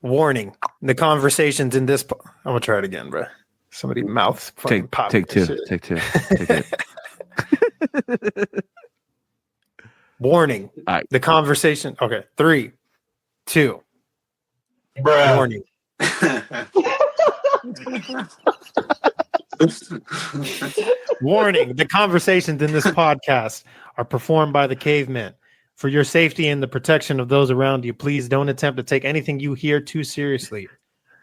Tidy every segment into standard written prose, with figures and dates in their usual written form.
Warning: the conversations in this. I'm gonna try it again, bro. Somebody mouth. Take two. Warning: right. the conversation. Okay, 3, 2. Bruh. Warning. Warning: the conversations in this podcast are performed by the cavemen. For your safety and the protection of those around you, please don't attempt to take anything you hear too seriously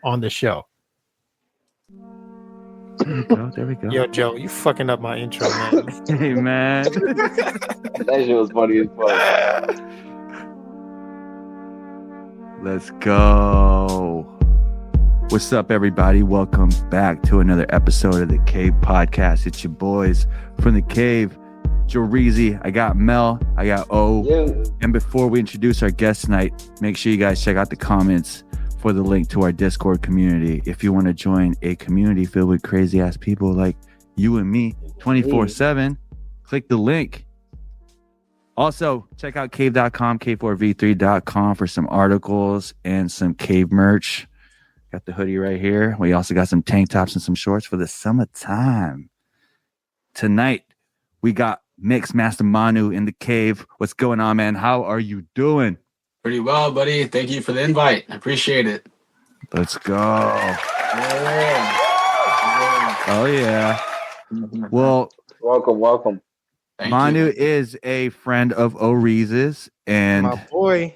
on the show. There we go. Yo, Joe, you fucking up my intro, man. Hey, man. That shit was funny as fuck. Let's go. What's up, everybody? Welcome back to another episode of the Cave Podcast. It's your boys from the Cave, Joe Reezy. I got Mel. I got O. Yeah. And before we introduce our guest tonight, make sure you guys check out the comments for the link to our Discord community. If you want to join a community filled with crazy ass people like you and me 24/7, click the link. Also, check out cave.com, k4v3.com for some articles and some cave merch. Got the hoodie right here. We also got some tank tops and some shorts for the summertime. Tonight, we got Mix Masta Manu in the cave. What's going on, man? How are you doing? Pretty well, buddy. Thank you for the invite. I appreciate it. Let's go. Oh, yeah. Well, Welcome. Thank Manu you. is a friend of O'Reeze's and My boy.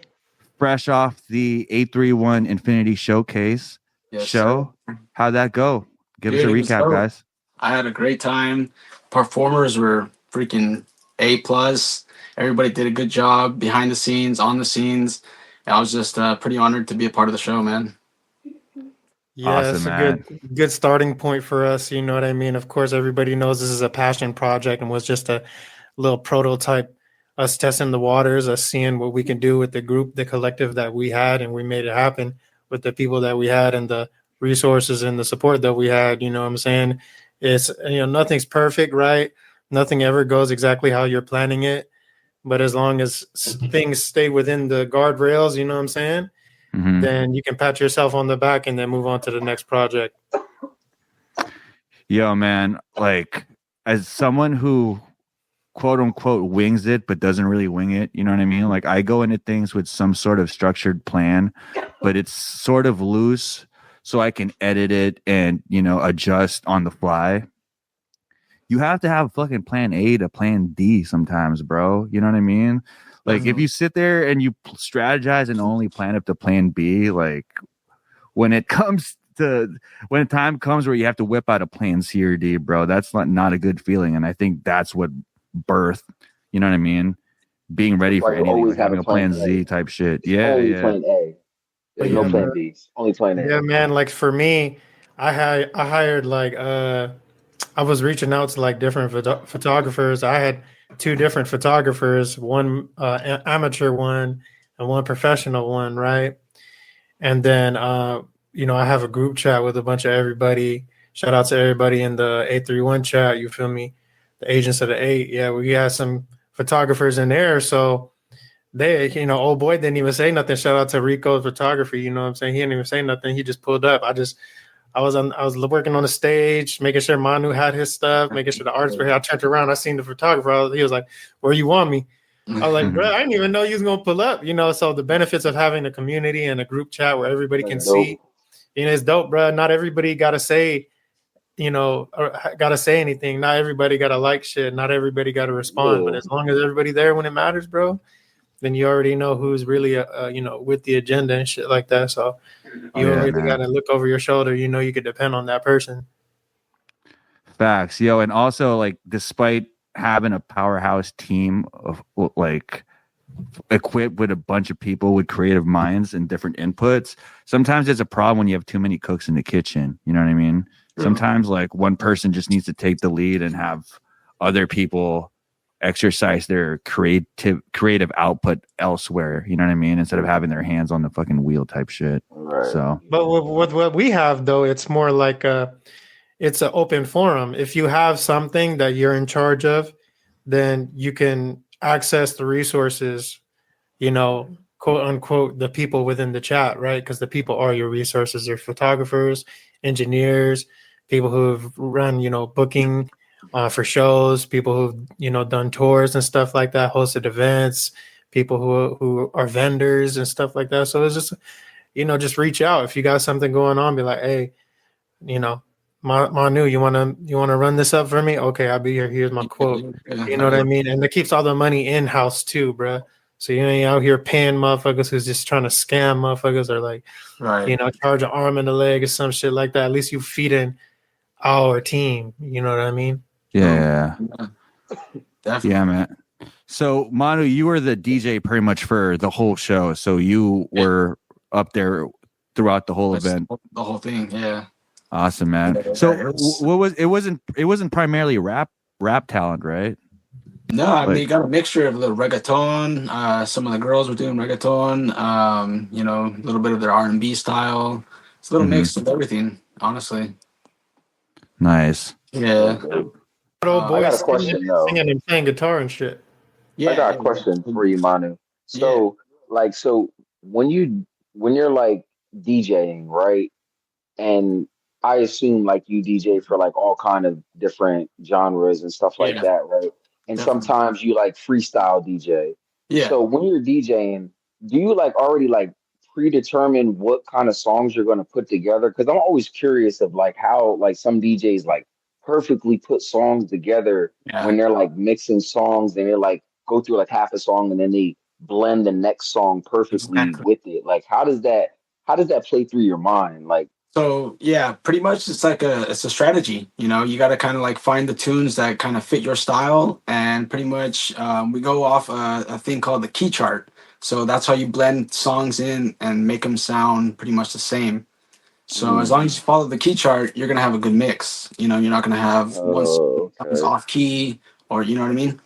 fresh off the 831 Infinity Showcase Yes, show. sir. How'd that go? Give us Dude, a it was recap, dope. guys. I had a great time. Performers were freaking A+. Everybody did a good job behind the scenes, on the scenes. I was just pretty honored to be a part of the show, man. Yeah, Awesome, it's man. a good starting point for us. You know what I mean? Of course, everybody knows this is a passion project and was just a little prototype. Us testing the waters, us seeing what we can do with the group, the collective that we had, and we made it happen with the people that we had and the resources and the support that we had. You know what I'm saying? It's, nothing's perfect, right? Nothing ever goes exactly how you're planning it. But as long as things stay within the guardrails, you know what I'm saying? Mhm. Then you can pat yourself on the back and then move on to the next project. Yo, man, like, as someone who quote unquote wings it but doesn't really wing it, you know what I mean? Like, I go into things with some sort of structured plan, but it's sort of loose so I can edit it and, adjust on the fly. You have to have fucking plan A to plan D sometimes, bro. You know what I mean? Like, if you sit there and you strategize and only plan up to plan B, like, when time comes where you have to whip out a plan C or D, bro, that's not a good feeling. And I think that's what birth, you know what I mean? Being ready for anything, always like having a plan Z type shit. Yeah, Only yeah. plan A. There's no Yeah. plan B's. Only plan A. Yeah, man. Like for me, I hired I was reaching out to like different photographers. I had 2 different photographers, one amateur one and one professional one, right? And then I have a group chat with a bunch of everybody. Shout out to everybody in the 831 chat. You feel me? The agents of the 8. Yeah, we had some photographers in there. So they, old boy didn't even say nothing. Shout out to Rico's photography. You know what I'm saying? He didn't even say nothing. He just pulled up. I was working on the stage, making sure Manu had his stuff, making sure the artists were here. I turned around, I seen the photographer. He was like, "Where you want me?" I was like, "Bro, I didn't even know you was gonna pull up." So the benefits of having a community and a group chat where everybody can see, it's dope, bro. Not everybody gotta say, or gotta say anything. Not everybody gotta like shit. Not everybody gotta respond. Yeah. But as long as everybody there when it matters, bro, then you already know who's really with the agenda and shit like that. So you don't really got to look over your shoulder. You could depend on that person. Facts, yo. And also, like, despite having a powerhouse team of like equipped with a bunch of people with creative minds and different inputs, sometimes it's a problem when you have too many cooks in the kitchen. You know what I mean? Sometimes like one person just needs to take the lead and have other people exercise their creative output elsewhere. You know what I mean? Instead of having their hands on the fucking wheel type shit. Right. So, but with what we have though, it's more like it's an open forum. If you have something that you're in charge of, then you can access the resources, quote unquote the people within the chat, right? Because the people are your resources. They're photographers, engineers, people who've run, booking for shows, people who've, done tours and stuff like that, hosted events, people who are vendors and stuff like that. So it's just, just reach out if you got something going on. Be like, hey, Manu, you wanna run this up for me? Okay, I'll be here. Here's my quote. You know what I mean? And it keeps all the money in house too, bruh. So you ain't out here paying motherfuckers who's just trying to scam motherfuckers or like, Right. charge an arm and a leg or some shit like that. At least you feeding our team. You know what I mean? Yeah. Definitely. Yeah, man. So Manu, you were the DJ pretty much for the whole show. So you were up there throughout the whole event. The whole thing, yeah. Awesome, man. So it wasn't primarily rap talent, right? No, I mean, you got a mixture of a little reggaeton. Some of the girls were doing reggaeton. A little bit of their R&B style. It's a little mix of everything, honestly. Nice. Yeah. Old boys I got a question though. singing and playing guitar and shit. Yeah. I got a question for you, Manu. So, so when you're like DJing, right? And I assume like you DJ for like all kind of different genres and stuff like that, right? And sometimes you like freestyle DJ. Yeah. So when you're DJing, do you like already like predetermine what kind of songs you're going to put together? Because I'm always curious of like how like some DJs like perfectly put songs together when they're like mixing songs and they like go through like half a song and then they blend the next song perfectly with it. Like how does that play through your mind? Like, so yeah, pretty much it's a strategy. You got to kind of like find the tunes that kind of fit your style, and pretty much we go off a thing called the key chart. So that's how you blend songs in and make them sound pretty much the same. So as long as you follow the key chart, you're gonna have a good mix. You're not gonna have one song that's off key, or you know what I mean.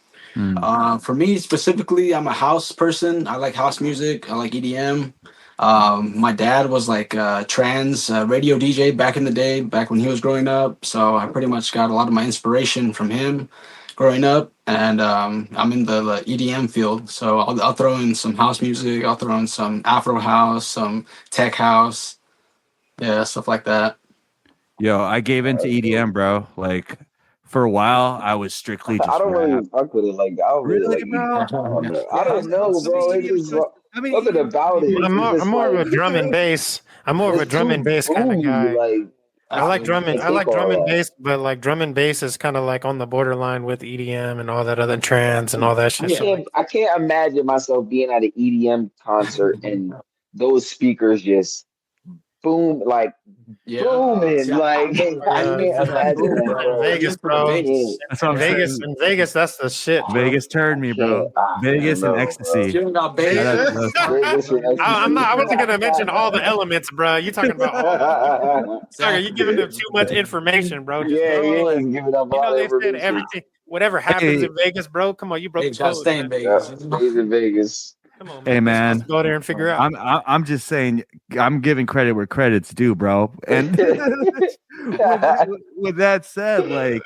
For me specifically, I'm a house person. I like house music. I like EDM. My dad was like a trans radio DJ back in the day, back when he was growing up. So I pretty much got a lot of my inspiration from him growing up. And I'm in the EDM field. So I'll throw in some house music. I'll throw in some Afro house, some tech house. Yeah, stuff like that. Yo, I gave into EDM, bro. Like for a while, I was strictly just I don't rap. really fuck with it. Like I don't really like bro? EDM. I don't know, bro. It's just something about it. I'm more of a drum and bass. I'm more of a drum and bass kind of guy. Like I like drum and bass, but like drum and bass is kind of like on the borderline with EDM and all that other trance and all that shit. I can't imagine myself being at an EDM concert and those speakers just boom, like booming, like I can't imagine that, bro. Vegas, bro. That's what I'm saying. In Vegas, that's the shit. Bro. Vegas turned me, bro. Vegas and ecstasy. I wasn't gonna mention all the elements, bro. You talking about all you giving them too much information, bro. Just giving up all they said everything. Whatever happens in Vegas, bro. Come on, you broke the code. Stay in Vegas. Stays in Vegas. Come on, man. Hey, man. Let's go there and figure out. I'm just saying, I'm giving credit where credit's due, bro. And with that said, like,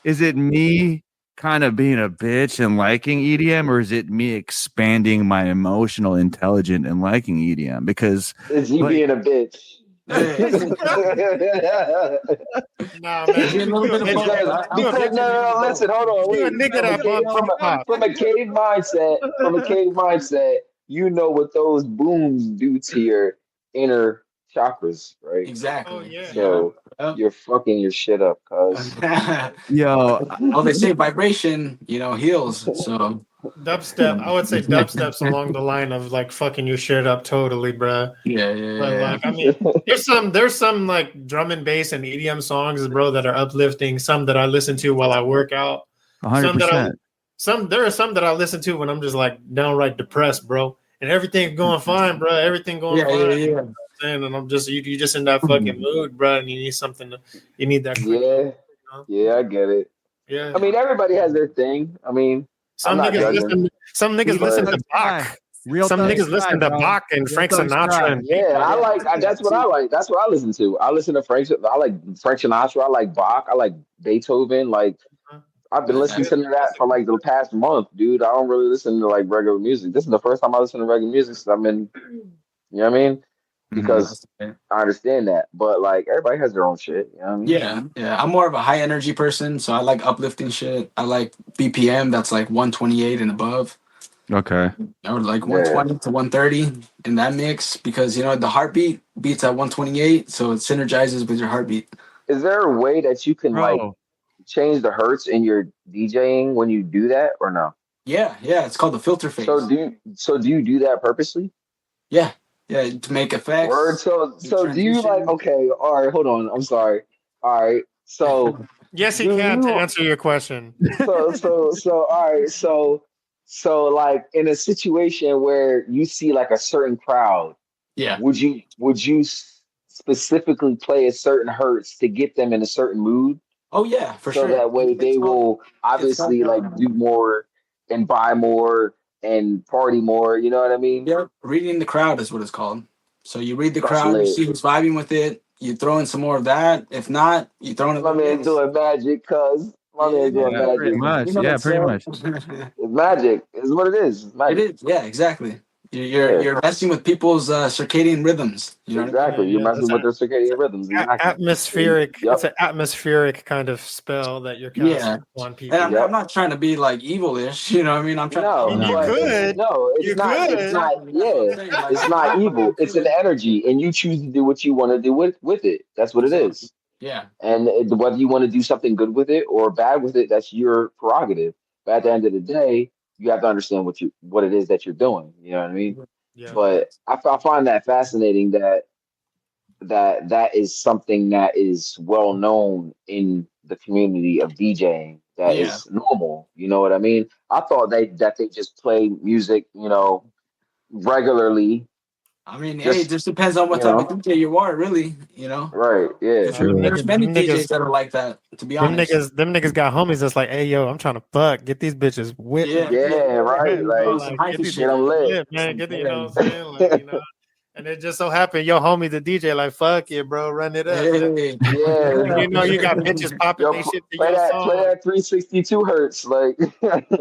is it me kind of being a bitch and liking EDM, or is it me expanding my emotional intelligence and liking EDM? Because it's you being a bitch. Nah, man. No, listen, hold on. Wait. From a cave mindset, you know what those booms do to your inner chakras, right? Exactly. Oh, yeah. So you're fucking your shit up, cuz. Yo, they say vibration, heals. So dubstep, I would say dubstep's along the line of like fucking your shit up totally, bruh. But like, I mean, there's some like drum and bass and EDM songs, bro, that are uplifting. Some that I listen to while I work out. 100%. There are some that I listen to when I'm just like downright depressed, bro, and everything's going fine, bro. Everything going fine. Yeah. And I'm just you just in that fucking mood, bro, and you need something. You need that. Yeah, I get it. Yeah. I mean, everybody has their thing. I mean. Some niggas listen to Bach. Some niggas listen to Bach and Frank Sinatra. That's what I like. That's what I listen to. I listen to Frank. I like Frank Sinatra. I like Bach. I like Beethoven. Like I've been listening to that for like the past month, dude. I don't really listen to like regular music. This is the first time I listen to regular music since I've been, you know what I mean? Because I understand that, but like everybody has their own shit. You know what I mean? Yeah. I'm more of a high energy person, so I like uplifting shit. I like BPM that's like 128 and above. Okay. Or like 120 to 130 in that mix because the heartbeat beats at 128, so it synergizes with your heartbeat. Is there a way that you can like Bro, change the hertz in your DJing when you do that or no? Yeah, it's called the filter phase. So do you do that purposely? Yeah, to make effects. Word. So do you like? Okay, all right. Hold on. I'm sorry. All right. So Yes, he can to answer your question. so all right. So like in a situation where you see like a certain crowd, Yeah. would you specifically play a certain hertz to get them in a certain mood? Oh yeah, for So sure. that way they will obviously like do more and buy more and party more. You know what I mean? Yeah, reading the crowd is what it's called. So you read the That's crowd, you lit. see who's vibing with it. You throw in some more of that. If not, you throw in. My man's doing magic, cuz. My man's doing magic. pretty much. Yeah, pretty much. It's magic. It's what it is. It's magic. It is. Yeah, exactly. You're messing with people's circadian rhythms. You know Exactly. what I mean? You're messing with their circadian rhythms. Exactly. Atmospheric. Yep. It's an atmospheric kind of spell that you're casting on people. And I'm not trying to be like evil-ish. You know what I mean? I'm trying. No, you could. No, it's You not. could. It's not. Yeah, it's not evil. It's an energy, and you choose to do what you want to do with it. That's what it is. Yeah. And whether you want to do something good with it or bad with it, that's your prerogative. But at the end of the day, you have to understand what it is that you're doing. You know what I mean? Yeah. But I find that fascinating that is something that is well known in the community of DJing. That is normal. You know what I mean? I thought that they just play music, regularly. I mean, it just depends on what type of DJ you are, really. Right? Yeah. There's many DJs that are like that. To be honest, them niggas got homies that's like, hey yo, I'm trying to fuck, get these bitches whipped. Right. Like get them lit, man. Get the, you know what I'm saying? Like, and it just so happened your homie the DJ like, fuck it, bro, run it up. Yeah. You got bitches popping they shit to play your song. Play that 362 hertz, like.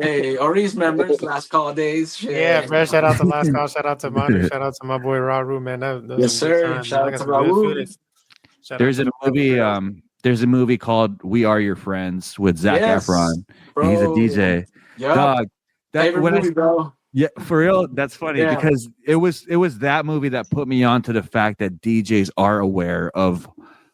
Hey, Ori's members, last call days. Shit. Yeah, bro. Shout out to Last Call. Shout out to Manu. Shout out to my boy Raru, man. Yes, sir. Shout out to Raru. There's a movie called We Are Your Friends with Zac Efron. Bro. He's a DJ. Yep. Dog. Favorite movie, bro. Yeah, for real. That's funny because it was that movie that put me on to the fact that DJs are aware of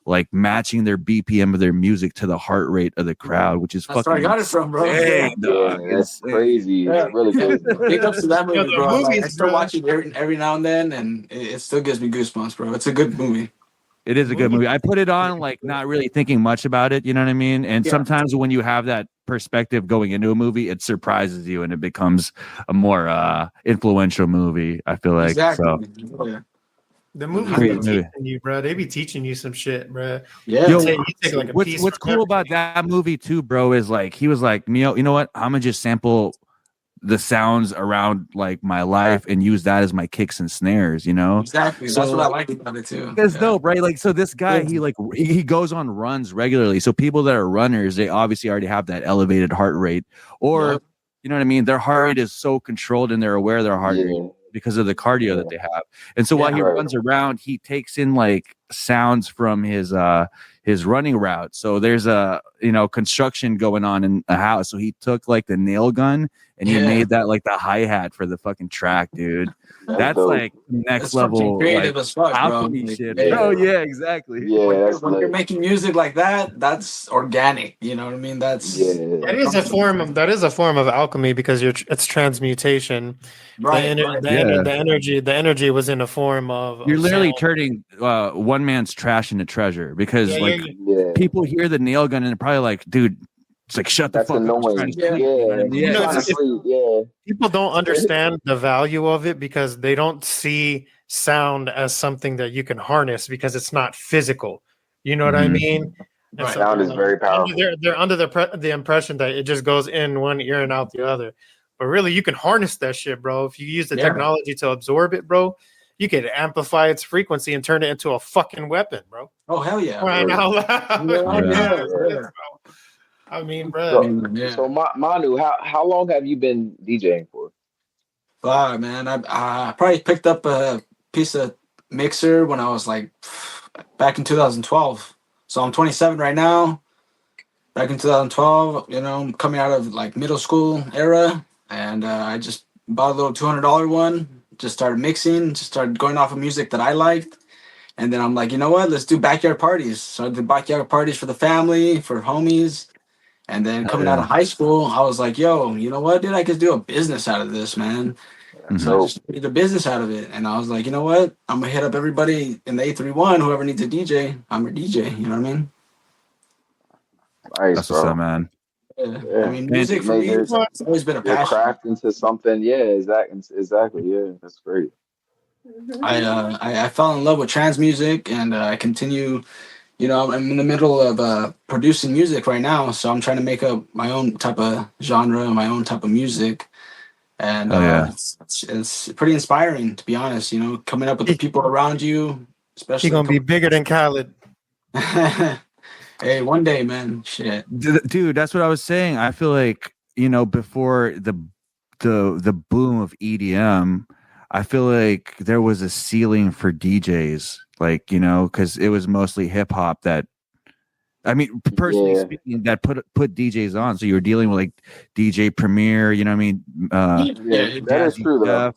like matching their BPM of their music to the heart rate of the crowd, which is That's where I got it from, bro. It's crazy. It's really crazy. Big ups to that movie, bro. Like, I still watch it every now and then, and it still gives me goosebumps, bro. It's a good movie. It is a good movie. I put it on like not really thinking much about it, you know what I mean? And sometimes when you have that perspective going into a movie, it surprises you and it becomes a more influential movie, I feel like. Exactly. So. The movies be teaching you, bro. They be teaching you some shit, bro. Yeah. You take like a piece what's cool about that movie too, bro, is like he was like, you know what? I'm gonna just sample the sounds around like my life and use that as my kicks and snares, Exactly. So, that's what I like about it too. That's dope, right? Like, so this guy, he goes on runs regularly. So people that are runners, they obviously already have that elevated heart rate, or you know what I mean? Their heart rate is so controlled and they're aware of their heart rate because of the cardio that they have. And so while he runs around, he takes in like sounds from his running route. So there's a construction going on in a house. So he took like the nail gun and he made that like the hi-hat for the fucking track, dude. That's like next level creative as fuck, bro. Shit. Oh yeah, exactly. Yeah, when you're making music like that, that's organic. You know what I mean? That's that is a form of alchemy because it's transmutation. Right. The energy was in a form of you're literally sound. turning one man's trash into treasure because people hear the nail gun and they're probably like, dude, it's like shut the fuck up. People don't understand the value of it because they don't see sound as something that you can harness because it's not physical. You know what I mean? Right. Sound is very powerful. They're under the impression that it just goes in one ear and out the other. But really, you can harness that shit, bro. If you use the technology to absorb it, bro, you can amplify its frequency and turn it into a fucking weapon, bro. Oh, hell yeah. Right now. I mean, So, bro. Yeah. Manu, how long have you been DJing for? Wow, man. I probably picked up a piece of mixer when I was like back in 2012. So I'm 27 right now. Back in 2012, I'm coming out of like middle school era, and I just bought a little $200 one. Just started mixing. Just started going off of music that I liked, and then I'm like, you know what? Let's do backyard parties. So I did backyard parties for the family, for homies. And then Hell coming out yeah. of high school, I was like, yo, you know what, dude? I could do a business out of this, man. That's So I Mhm. dope. just made a business out of it. And I was like, you know what? I'm going to hit up everybody in the 831, whoever needs a DJ. I'm your DJ. You know what I mean? Nice, That's what's up, bro. man. Yeah. I Yeah. mean, And music You for made me, it's always been a your passion. craft into something. Yeah, exactly. Yeah, that's great. I fell in love with trance music, and I continue. I'm in the middle of producing music right now, so I'm trying to make up my own type of genre, my own type of music. And hell yeah. it's pretty inspiring, to be honest. Coming up with the He, people around you, he especially. gonna be bigger than Khaled. Hey, one day, man. Shit. Dude, that's what I was saying. I feel like, before the boom of EDM, I feel like there was a ceiling for DJs, like, because it was mostly hip hop that, I mean, personally Yeah, speaking, that put DJs on. So you were dealing with like DJ Premier, you know what I mean? yeah, Yeah. that is Jazzy true though. Jeff.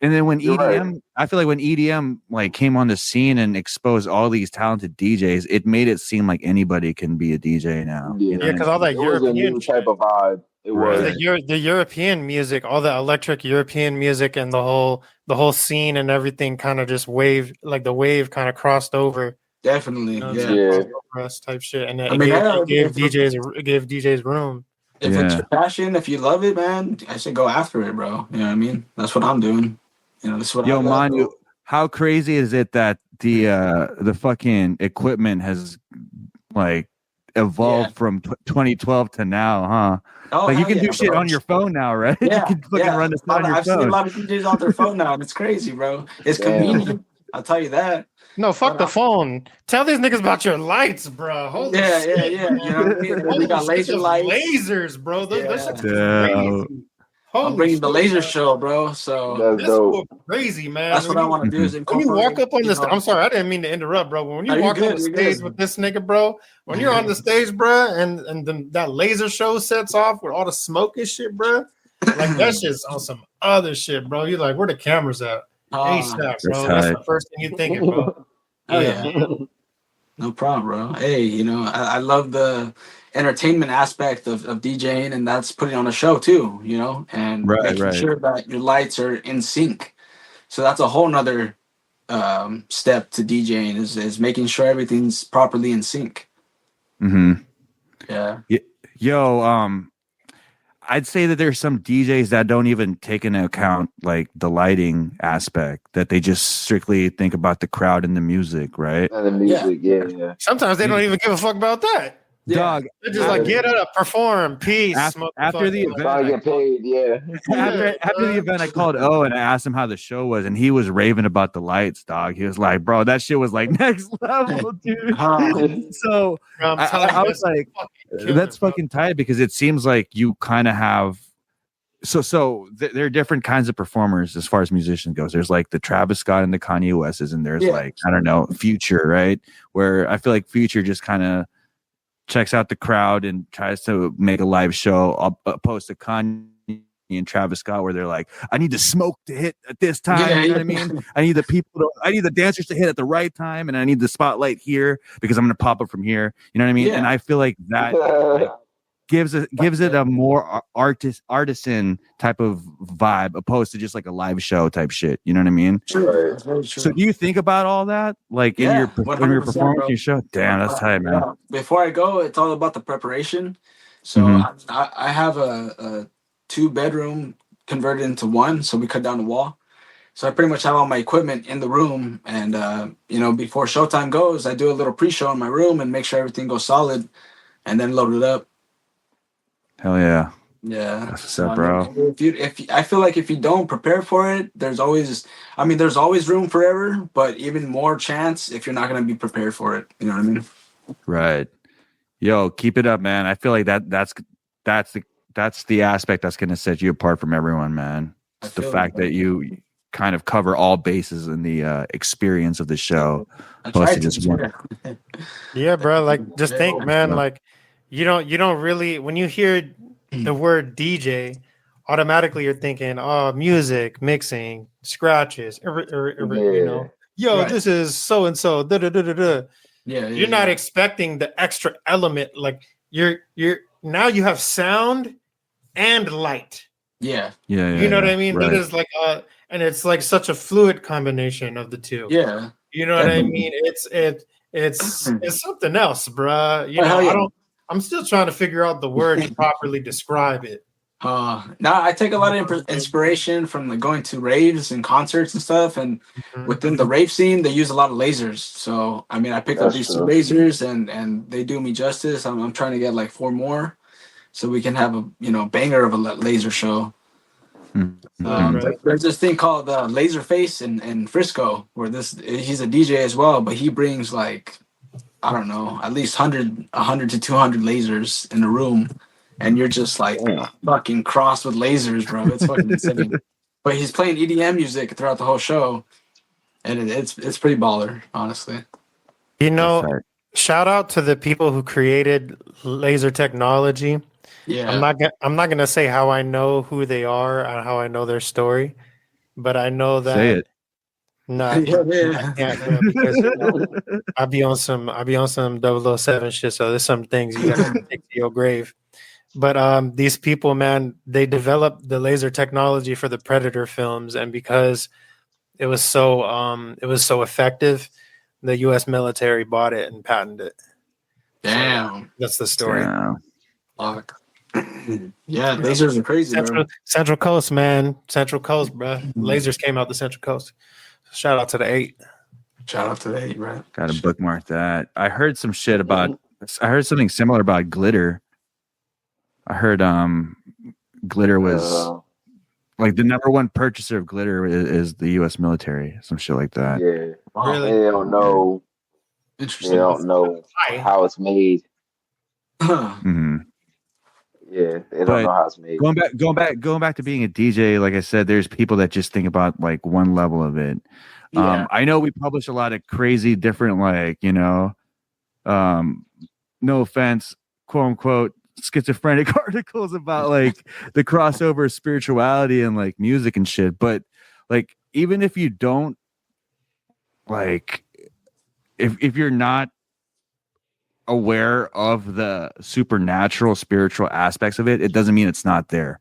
And then when You're right. I feel like when EDM like came on the scene and exposed all these talented DJs, it made it seem like anybody can be a DJ now. Yeah, You know Yeah, what I because all mean? that it was a European new type shit. of vibe. It Right. was. The European music, all the electric European music, and the whole scene and everything kind of just the wave kind of crossed over. Definitely. You know what I'm Yeah. saying? Yeah, Crossed over us type shit, and I it mean, gave hell, DJs room. if it's Yeah. your passion, if you love it, man, I say go after it, bro. You know what I mean? That's what I'm doing. This is what I Yo, love, Manu, bro. how crazy is it that the fucking equipment has like Yeah. evolved from 2012 to now, huh? Oh, Like you hell can yeah, do shit bro. on your phone now, right? You Yeah, can fucking yeah. run this on your I've seen a phone. lot of DJs on their phone now, and it's crazy, bro. It's damn. convenient. I'll tell you that. No, fuck But, the phone. Tell these niggas about your lights, bro. Holy yeah, shit, yeah. bro. You know what I mean? And then they Holy got shit, laser those lights. lasers, bro. Those Yeah. shit's Damn. crazy. I'm Holy bringing shit, the laser bro. show, bro. So That's This dope. was crazy, man. that's what I want to do is When you walk incorporate, up on I'm sorry, I didn't mean to interrupt, bro. But when you Are you walk on good? the You're stage good. with this nigga, bro, when you're on the stage, bro, and then that laser show sets off with all the smoke and shit, bro, like that shit's on some other shit, bro. You're like, where the cameras at? ASAP, That's bro. That's tight. the first thing you're thinking, bro. Oh yeah, no problem, bro. Hey, I love the entertainment aspect of DJing, and that's putting on a show too, and Right, making right. sure that your lights are in sync. So that's a whole nother step to DJing is making sure everything's properly in sync. Mm-hmm. Yeah. Yo, I'd say that there's some DJs that don't even take into account like the lighting aspect, that they just strictly think about the crowd and the music, right? And the music, yeah. Sometimes they don't even give a fuck about that. Yeah. Dog, They're just like, get up, perform, peace. after the event, Trying to get paid, yeah. after the event, I called O and I asked him how the show was, and he was raving about the lights, dog. He was like, bro, that shit was like next level, dude. So I was like, that's fucking tight, because it seems like you kind of have there are different kinds of performers as far as musicians goes. There's like the Travis Scott and the Kanye Wests, and there's like, I don't know, Future, right? Where I feel like Future just kind of checks out the crowd and tries to make a live show, opposed to Kanye and Travis Scott, where they're like, I need the smoke to hit at this time. You know what I mean? I need the dancers to hit at the right time, and I need the spotlight here because I'm going to pop up from here. You know what I mean? Yeah. And I feel like that gives it a more artisan type of vibe, opposed to just like a live show type shit. You know what I mean? True. Very true. So do you think about all that, like in your 100%, performance, bro. your show? Damn, that's tight, man. Before I go, it's all about the preparation. So Mhm. I have a 2-bedroom converted into one, so we cut down the wall. So I pretty much have all my equipment in the room, and before showtime goes, I do a little pre-show in my room and make sure everything goes solid, and then load it up. Hell yeah. Yeah, That's what's up, bro. If I feel like if you don't prepare for it, there's always room for error, but even more chance if you're not going to be prepared for it. You know what I mean? Right. Yo, keep it up, man. I feel like that's the aspect that's going to set you apart from everyone, man. It's the fact that you kind of cover all bases in the experience of the show. Plus, just one. Yeah, bro. Like, just think, man. Like, you don't really, when you hear the word DJ, automatically you're thinking, oh, music, mixing, scratches, you know, yo, this is so and so. You're not expecting the extra element. Like, you're now you have sound and light. Yeah. You know what I mean? Right. It is like and it's like such a fluid combination of the two. Yeah. You know what I mean? It's something else, bruh. You know, I'm still trying to figure out the word to properly describe it. Now I take a lot of inspiration from like going to raves and concerts and stuff, and within the rave scene they use a lot of lasers. So I mean, I picked up these two lasers, and they do me justice. I'm trying to get like 4 more, so we can have a banger of a laser show. There's this thing called Laser Face in Frisco, where he's a DJ as well, but he brings like, I don't know, at least 100 to 200 lasers in a room, and you're just like fucking crossed with lasers, bro. It's fucking insane. But he's playing EDM music throughout the whole show, and it's pretty baller, honestly. You know, shout out to the people who created laser technology. Yeah, I'm not gonna say how I know who they are and how I know their story, but I know that. Say it. No, I can't, bro, because I be on some 007 shit. So there's some things you gotta take to your grave. But these people, man, they developed the laser technology for the Predator films, and because it was so effective, the U.S. military bought it and patented it. Damn, so that's the story. Damn. Fuck. Yeah, lasers are crazy, bro. Central Coast, man. Central Coast, bro. Lasers came out the Central Coast. Shout out to the 8. Shout out to the 8, bro. Got to bookmark that. I heard some shit about. I heard something similar about glitter. I heard glitter was like the number one purchaser of glitter is the U.S. military. Some shit like that. Yeah, Really? They don't know. Interesting. They don't know how it's made. Mm-hmm. Yeah, they don't know how it's made. Going back to being a DJ, like I said, there's people that just think about like one level of it. Yeah. I know we publish a lot of crazy different, like, no offense, quote unquote, schizophrenic articles about like the crossover of spirituality and like music and shit. But like, even if you don't like, if you're not aware of the supernatural spiritual aspects of it, it doesn't mean it's not there.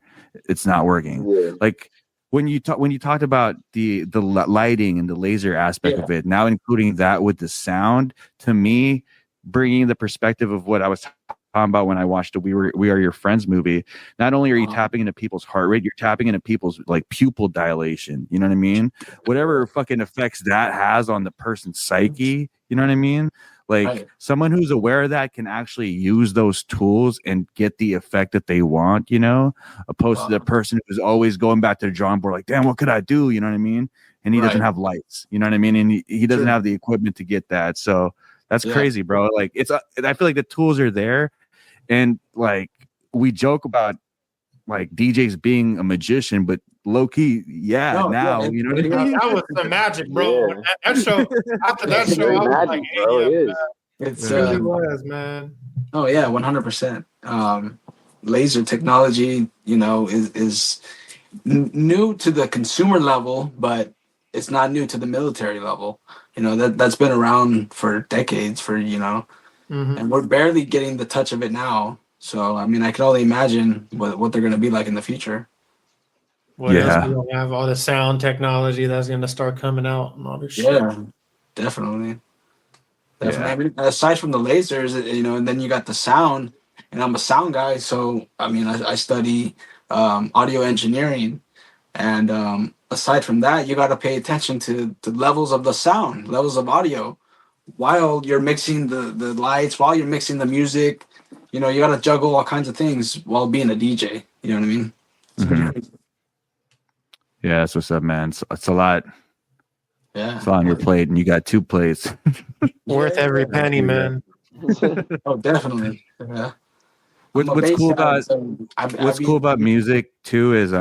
It's not working. Yeah. Like when you talked about the lighting and the laser aspect of it, now including that with the sound, to me, bringing the perspective of what I was talking about when I watched the We Are Your Friends movie, not only are you tapping into people's heart rate, you're tapping into people's like pupil dilation. You know what I mean? Whatever fucking effects that has on the person's psyche. You know what I mean? Like someone who's aware of that can actually use those tools and get the effect that they want, opposed to the person who's always going back to the drawing board, like, damn, what could I do? You know what I mean? And he doesn't have lights, you know what I mean? And he doesn't have the equipment to get that. So that's crazy, bro. Like I feel like the tools are there, and like we joke about like DJs being a magician, but low key, you know what I mean? That was the magic, bro. Yeah. That show, after that show, I was magic, like, hey, bro, it really was, man. Oh yeah, 100%. Laser technology, is new to the consumer level, but it's not new to the military level. That's been around for decades, and we're barely getting the touch of it now. So, I mean, I can only imagine what they're going to be like in the future. What else? We don't have all the sound technology that's going to start coming out and all this shit. Yeah, definitely. I mean, aside from the lasers, and then you got the sound, and I'm a sound guy. So, I mean, I study audio engineering. And aside from that, you got to pay attention to the levels of the sound, levels of audio, while you're mixing the lights, while you're mixing the music. You got to juggle all kinds of things while being a DJ. You know what I mean? It's pretty crazy. Yeah, that's what's up, man. It's a lot. Yeah. It's on your plate, and you got 2 plates. Worth every penny, man. Oh, definitely. Yeah. I'm a What's bass cool guy, about so what's cool about music too is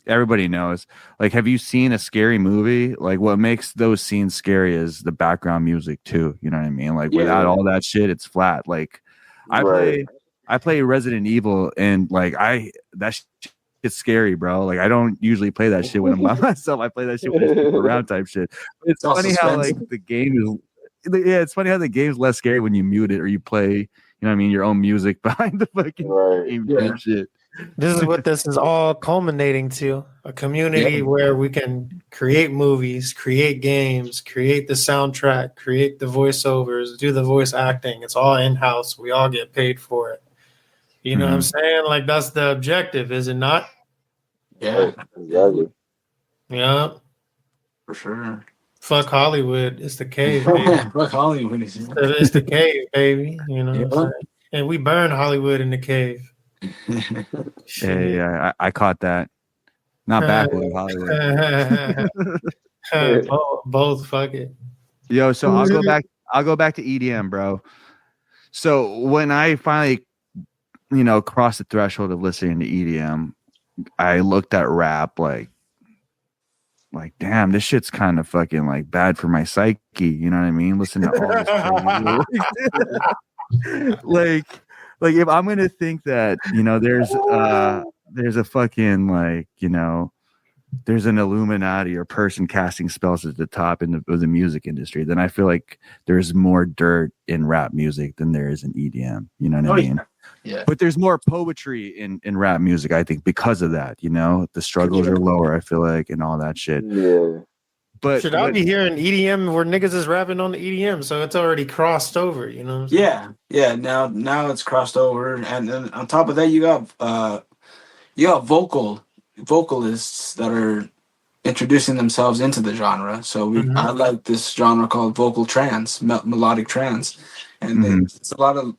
everybody knows, like, have you seen a scary movie? Like, what makes those scenes scary is the background music too, you know what I mean? Like, without Yeah. all that shit, it's flat. Like, I Right. play I play Resident Evil, and like, it's scary, bro. Like, I don't usually play that shit when I'm by myself. I play that shit when there's people around, type shit. It's It's all funny how suspense. like the game is, yeah, it's funny how the game's less scary when you mute it or you play, you know what I mean, your own music behind the fucking Right. game Yeah. type shit. This is what this is all culminating to: a community Yeah. where we can create movies, create games, create the soundtrack, create the voiceovers, do the voice acting. It's all in house. We all get paid for it. You know what I'm saying? Like, that's the objective, is it not? Yeah. Right. Exactly. Yeah. For sure. Fuck Hollywood. It's the cave, baby. Fuck Hollywood is It's the cave, baby. You know what I'm Yeah. saying? And we burn Hollywood in the cave. Yeah, I caught that. Not backwood, Hollywood. both, fuck it. Yo, so I'll go back to EDM, bro. So when I finally, crossed the threshold of listening to EDM, I looked at rap like damn, this shit's kind of fucking like bad for my psyche, you know what I mean? Listen to all this like if I'm gonna think that, there's a fucking, like, there's an Illuminati or person casting spells at the top of the music industry, then I feel like there's more dirt in rap music than there is in EDM. You know what I mean? Yeah. But there's more poetry in rap music, I think, because of that. The struggles are lower, I feel like, and all that shit. Yeah. But should I be hearing EDM where niggas is rapping on the EDM? So it's already crossed over, you know? Yeah. Now it's crossed over, and then on top of that, you got vocalists that are introducing themselves into the genre. So I like this genre called vocal trance, melodic trance, and it's a lot of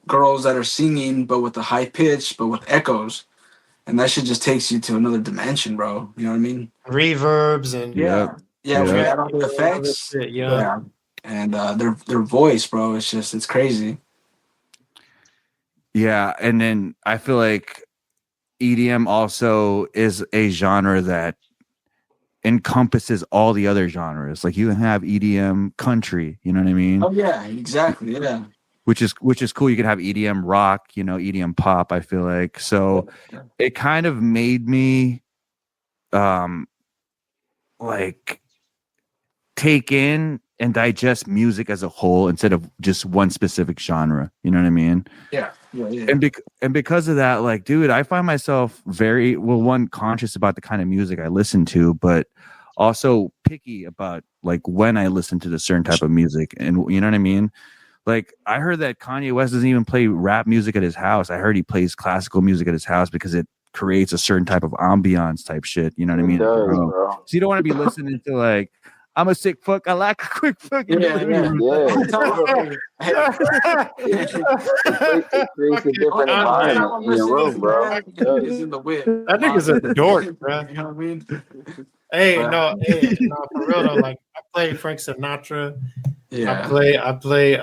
girls that are singing, but with a high pitch, but with echoes, and that shit just takes you to another dimension, bro. You know what I mean? Reverbs and we add all the effects, and their voice, bro. It's crazy. Yeah, and then I feel like EDM also is a genre that encompasses all the other genres. Like, you can have EDM country, you know what I mean? Oh yeah, exactly. Yeah. Which is cool. You can have EDM rock, EDM pop, I feel like. So it kind of made me like take in and digest music as a whole instead of just one specific genre. You know what I mean? Yeah. And because of that, like, dude, I find myself very conscious about the kind of music I listen to, but also picky about like when I listen to the certain type of music. And you know what I mean? Like, I heard that Kanye West doesn't even play rap music at his house. I heard he plays classical music at his house because it creates a certain type of ambiance type shit. You know what I mean? Bro. So you don't want to be listening to like, I'm a sick fuck, I like a quick fucking It creates a different environment in your room, bro. That nigga's a dork, bro. You know what I mean? Hey, no, for real though. Like, I play Frank Sinatra. Yeah. I play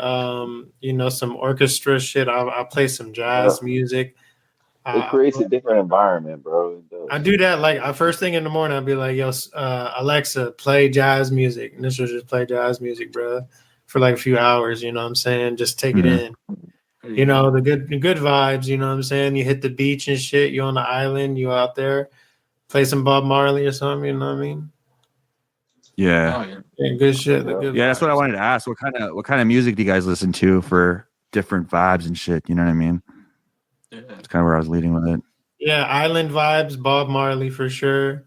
some orchestra shit. I play some jazz music. It creates a different environment, bro. I do that like first thing in the morning. I'll be like, yo, Alexa, play jazz music. And this will just play jazz music, bro, for like a few hours. You know what I'm saying? Just take it in. The good vibes. You know what I'm saying? You hit the beach and shit. You on the island. You out there. Play some Bob Marley or something. You know what I mean? Yeah. Good shit. Yeah, that's what I wanted to ask. What kind of music do you guys listen to for different vibes and shit? You know what I mean? That's kind of where I was leading with it. Yeah, island vibes, Bob Marley for sure.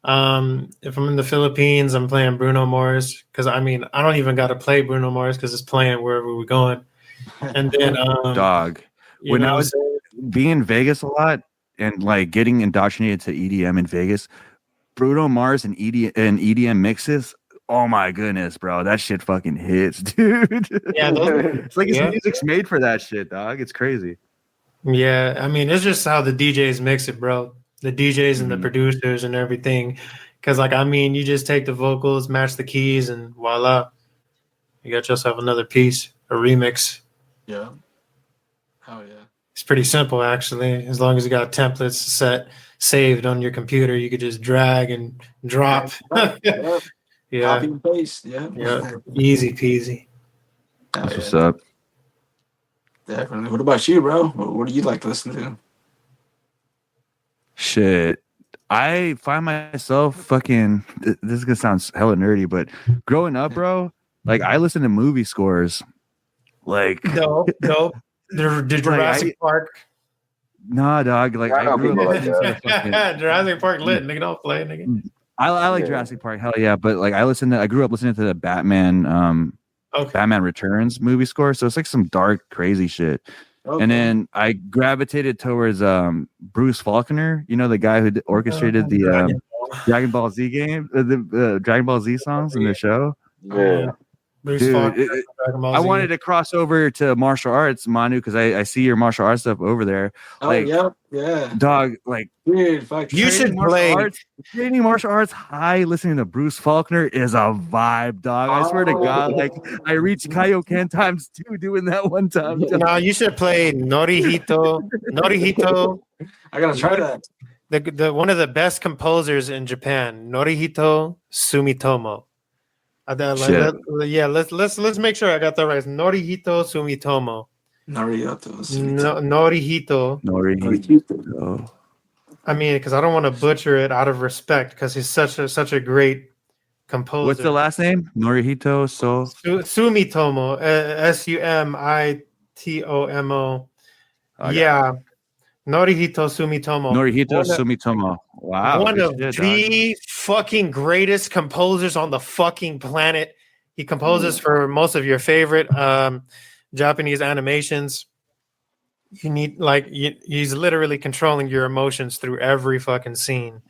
If I'm in the Philippines, I'm playing Bruno Mars because I don't even got to play Bruno Mars because it's playing wherever we're going. And then, dog, when I was being in Vegas a lot and like getting indoctrinated to EDM in Vegas, Bruno Mars and EDM mixes. Oh my goodness, bro, that shit fucking hits, dude. Yeah, it's like his music's made for that shit, dog. It's crazy. Yeah, it's just how the DJs mix it, bro. The DJs and the producers and everything. Because, you just take the vocals, match the keys, and voila. You got yourself another piece, a remix. Yeah. Oh yeah. It's pretty simple, actually. As long as you got templates saved on your computer, you could just drag and drop. Yeah. Yeah, Copy and paste. Yeah. yeah, easy peasy. Oh, That's yeah. what's up. Definitely. What about you, bro? What do you like to listen to? Shit. I find myself fucking. This is gonna sound hella nerdy, but growing up, bro, like I listen to movie scores. Like, Dope. The Jurassic Park. nah, dog. Like I I know grew people up like listening that. to fucking. Jurassic Park lit, nigga. Don't play, nigga. I like Yeah. Jurassic Park, hell yeah, but like I grew up listening to the Batman Okay. Batman Returns movie score, so it's like some dark, crazy shit. Okay. And then I gravitated towards Bruce Faulkner, you know, the guy who orchestrated the Dragon Ball Z game, the Dragon Ball Z songs in the show. Yeah. Bruce Dude, Faulkner, it- Dragon Ball I Z. wanted to cross over to martial arts, Manu, because I see your martial arts stuff over there. Oh, Like, yeah. dog, like Dude, fuck. You should play. training martial arts high, listening to Bruce Faulkner is a vibe, dog. I swear to God, like I reached Kaioken times 2 doing that one time. dog. No, you should play Norihito. I gotta try that. The one of the best composers in Japan, Norihito Sumitomo. Shit. Let's make sure I got that right. Norihito Sumitomo. Naruto. Norihito. Norihito. I mean, because I don't want to butcher it out of respect, because he's such a great composer. What's the last name? Norihito Sumitomo. Sumitomo. Yeah. Norihito Sumitomo. Norihito Sumitomo. Wow. One good of shit, the fucking greatest composers on the fucking planet. He composes for most of your favorite Japanese animations. You need he's literally controlling your emotions through every fucking scene.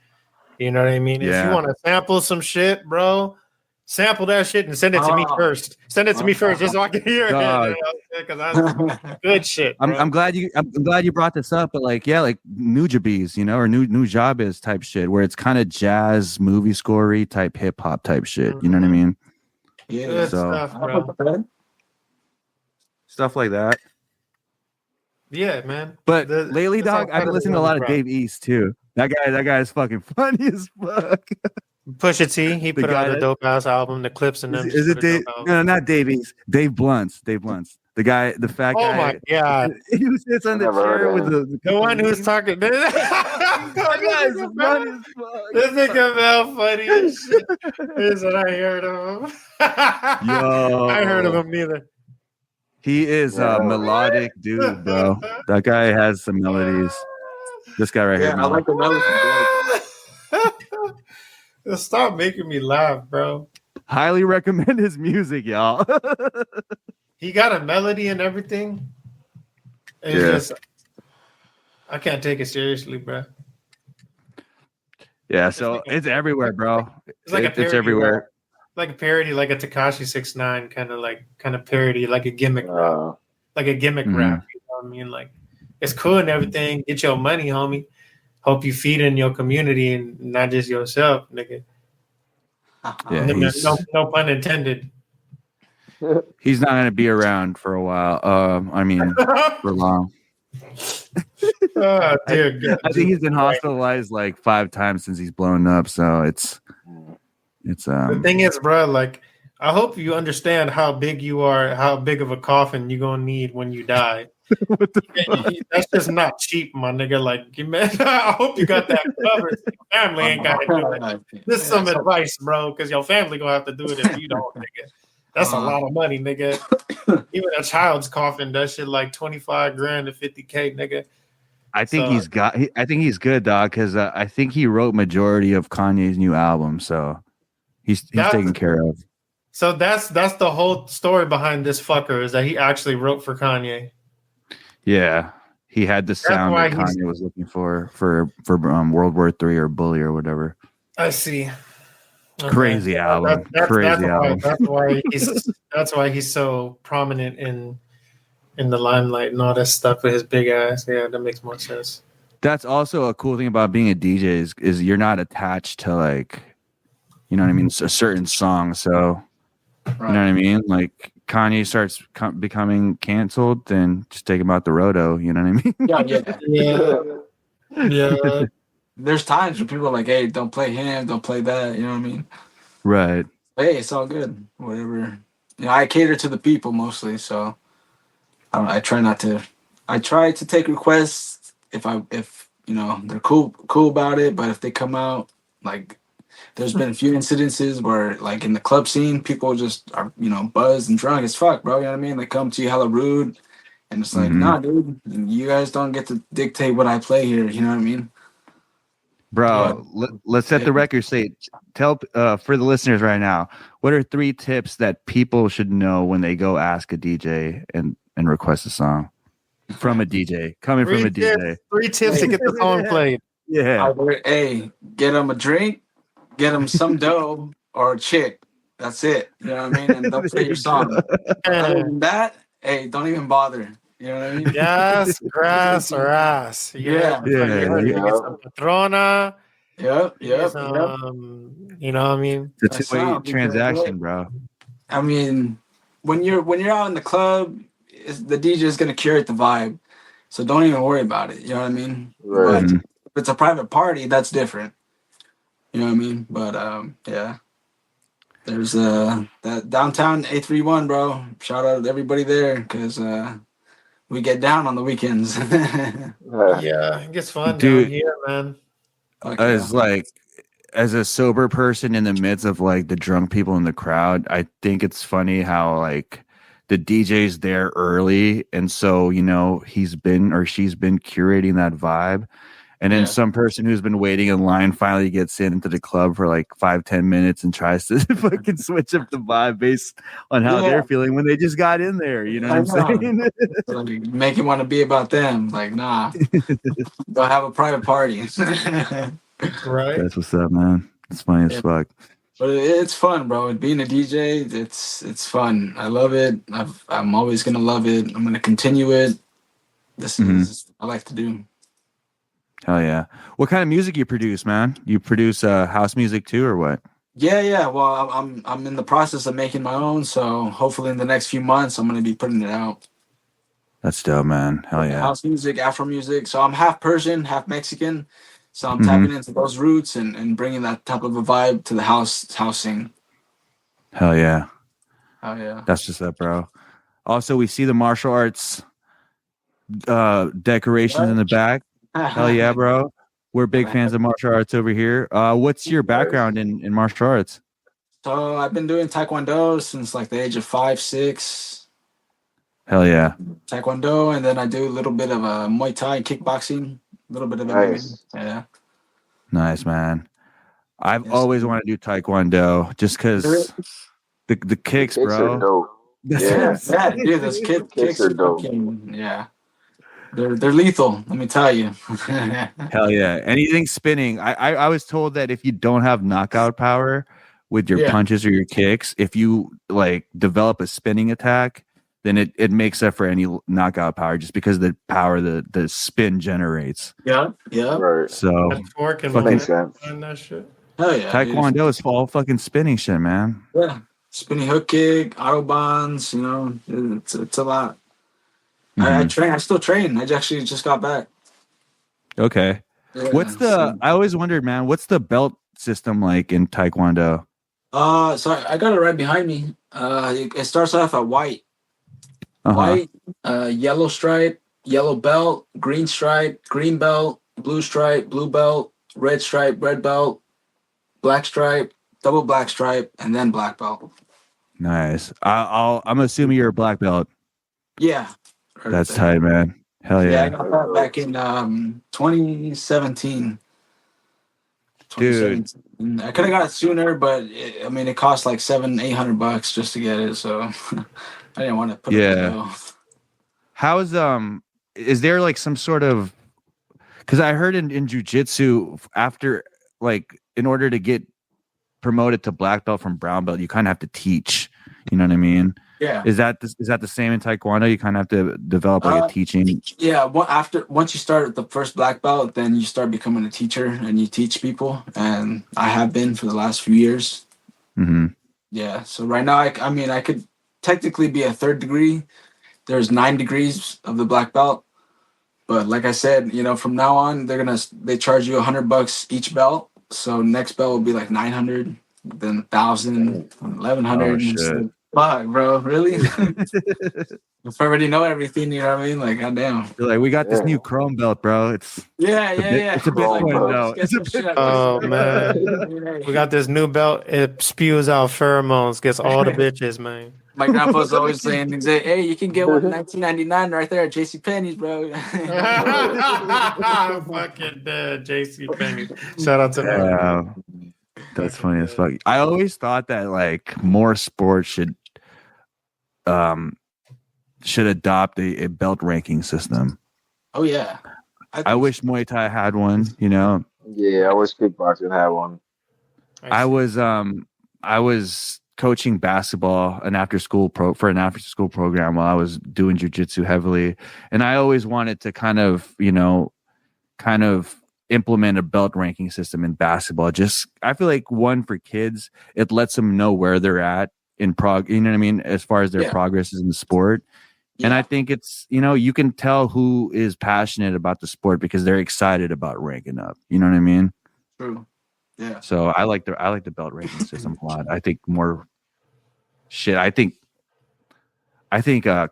You know what I mean? If Yeah. you want to sample some shit, bro, sample that shit and send it to me first. Send it to me first, just so I can hear Dog. it. Because that's good shit. Bro. I'm glad you brought this up, but like like Nujabes, you know, or Nujabes type shit, where it's kind of jazz movie scorey type hip hop type shit. You know what I mean? Yeah. Good So- stuff, bro. Stuff like that. Yeah, man. But The- lately, that's all dog, I've been listening to a lot of Dave East too. That guy is fucking funny as fuck. Pusha T, he The put guy out a that- dope ass album. The clips and them. Is it Dave? No, not Dave East. Dave Blunts. Dave Blunts. The guy, the fat Oh guy. my god, He sits on the Never heard chair of with him. the the one who's talking. That guy's funny as fuck. This nigga Mel funny as shit. Here's what I heard of him. Yo. I heard of him neither. He is Yeah. a melodic dude, bro. That guy has some melodies. This guy right Yeah, here. I like the melody. Stop making me laugh, bro. Highly recommend his music, y'all. He got a melody and everything. It's Yeah. just, I can't take it seriously, bro. Yeah, so it's everywhere, bro. It's like a It's parody everywhere. rap. Like a parody, like a Tekashi 6ix9ine kind of parody, like a gimmick rap. Like a gimmick Mhm. rap. You know what I mean? Like, it's cool and everything. Get your money, homie. Hope you feed in your community and not just yourself, nigga. Yeah, No pun intended. he's not gonna be around for a while. I mean, for long. Oh, dear God. I think he's been hospitalized like 5 times since he's blown up. So it's The thing is, bro, like, I hope you understand how big you are, how big of a coffin you're gonna need when you die. what the That's just not cheap, my nigga. Like, man, I hope you got that covered. Your family ain't got to do it. This is some advice, bro, because your family gonna have to do it if you don't, nigga. That's a lot of money, nigga. Even a child's coffin, that shit like 25 grand to 50K, nigga. I think So- I think he's good, dog, because I think he wrote majority of Kanye's new album, so he's That's- taken care of. So that's the whole story behind this fucker, is that he actually wrote for Kanye. Yeah, he had the sound why that he's- Kanye was looking for World War III or Bully or whatever. I see. Okay. Crazy album. Crazy album. That's why he's so prominent in the limelight and all that stuff with his big ass. Yeah, that makes more sense. That's also a cool thing about being a DJ is you're not attached to like, you know what I mean, a certain song. So you know what I mean, like Kanye starts becoming canceled, then just take him out the roto. You know what I mean? Yeah. Yeah. There's times when people are like, "Hey, don't play him, don't play that." You know what I mean? Right. Hey, it's all good. Whatever. I cater to the people mostly, so I try not to. I try to take requests if they're cool about it. But if they come out, like, there's been a few incidences where, like, in the club scene, people just are buzzed and drunk as fuck, bro. You know what I mean? They come to you hella rude, and it's like, nah, dude, you guys don't get to dictate what I play here. You know what I mean? Bro, let's set the record straight. Tell for the listeners right now, what are 3 tips that people should know when they go ask a DJ and request a song from a DJ, coming from a DJ? 3 tips to get the song played. Yeah. Hey, get them a drink, get them some dough or a chick. That's it. You know what I mean? And they'll play your song. Other than that, hey, don't even bother. You know what I mean? Gas, grass, or ass. Yeah. You get some Patrona. Yep. You know what I mean? It's a two-way transaction, bro. I mean, when you're out in the club, the DJ is gonna curate the vibe, so don't even worry about it. You know what I mean? Right. But if it's a private party, that's different. You know what I mean? But yeah. There's that downtown 831, bro. Shout out to everybody there, because we get down on the weekends. Yeah, it gets fun Dude, down here, man. As a sober person in the midst of like the drunk people in the crowd, I think it's funny how like the DJ's there early, and so he's been or she's been curating that vibe. And then some person who's been waiting in line finally gets into the club for like 5-10 minutes and tries to fucking switch up the vibe based on how they're feeling when they just got in there. You know what I'm saying? Like, make it want to be about them. Like, nah, go have a private party. Right. That's what's up, man. It's funny as fuck. But it's fun, bro. Being a DJ, it's fun. I love it. I'm always gonna love it. I'm gonna continue it. This is what I like to do. Hell yeah. What kind of music you produce, man? You produce house music too, or what? Yeah. Well, I'm in the process of making my own, so hopefully in the next few months I'm gonna be putting it out. That's dope, man. Hell yeah. House music, Afro music. So I'm half Persian, half Mexican. So I'm tapping into those roots and bringing that type of a vibe to the housing. Hell yeah. Oh yeah. That's just up, bro. Also, we see the martial arts decorations in the back. Hell yeah, bro. We're big fans of martial arts over here. What's your background in martial arts? So I've been doing Taekwondo since like the age of 5, 6. Hell yeah. Taekwondo, and then I do a little bit of Muay Thai and kickboxing. A little bit of MMA. Yeah. Nice, man. I've always wanted to do Taekwondo just because the kicks, bro. Are dope. Dude, those kicks are dope. Yeah. They're lethal, let me tell you. Hell yeah. Anything spinning. I was told that if you don't have knockout power with your punches or your kicks, if you like develop a spinning attack, then it makes up for any knockout power just because of the power the spin generates. Yeah. Right. So makes sense. That shit. Hell yeah. Taekwondo is all fucking spinning shit, man. Yeah. Spinning hook kick, autobahns, it's a lot. I train. I still train. I actually just got back. Okay. Yeah, I always wondered, man, what's the belt system like in Taekwondo? So I got it right behind me. It starts off at white. White, yellow stripe, yellow belt, green stripe, green belt, blue stripe, blue belt, red stripe, red belt, black stripe, double black stripe, and then black belt. Nice. I'm assuming you're a black belt. Yeah. Right. That's tight, man. Hell yeah. Yeah, I got that back in 2017. Dude, I could have got it sooner, but it cost like $700-800 just to get it, so I didn't want to put it on. How's is there like some sort of, because I heard in jiu-jitsu, after like in order to get promoted to black belt from brown belt, you kind of have to teach, you know what I mean? Yeah. Is that the same in Taekwondo? You kind of have to develop like a teaching. Yeah. Once you start at the first black belt, then you start becoming a teacher and you teach people. And I have been for the last few years. Mm-hmm. Yeah. So right now, I could technically be a third degree. There's 9 degrees of the black belt. But like I said, from now on, they charge you $100 each belt. So next belt will be like 900, then 1,000, 1,100. Oh shit. Fuck, bro, really? If I already know everything, you know what I mean? Like, goddamn. You're like, we got this new chrome belt, bro. It's Yeah. It's a Chrome Bitcoin belt. though. Oh man, we got this new belt. It spews out pheromones, gets all the bitches, man. My grandpa's always saying, he's like, hey, you can get one $19.99 right there at JCPenney's, bro. Fucking dead, JCPenney. Shout out to that. That's funny as fuck. I always thought that like more sports should adopt a belt ranking system. Oh yeah. I wish Muay Thai had one, Yeah, I wish kickboxing had one. I was coaching basketball, an after school program while I was doing jiu-jitsu heavily, and I always wanted to kind of implement a belt ranking system in basketball. I feel like one for kids, it lets them know where they're at in you know what I mean, as far as their progress is in the sport. Yeah. And I think it's, you can tell who is passionate about the sport because they're excited about ranking up. You know what I mean? True. Yeah. So I like the belt ranking system a lot. I think more shit. I think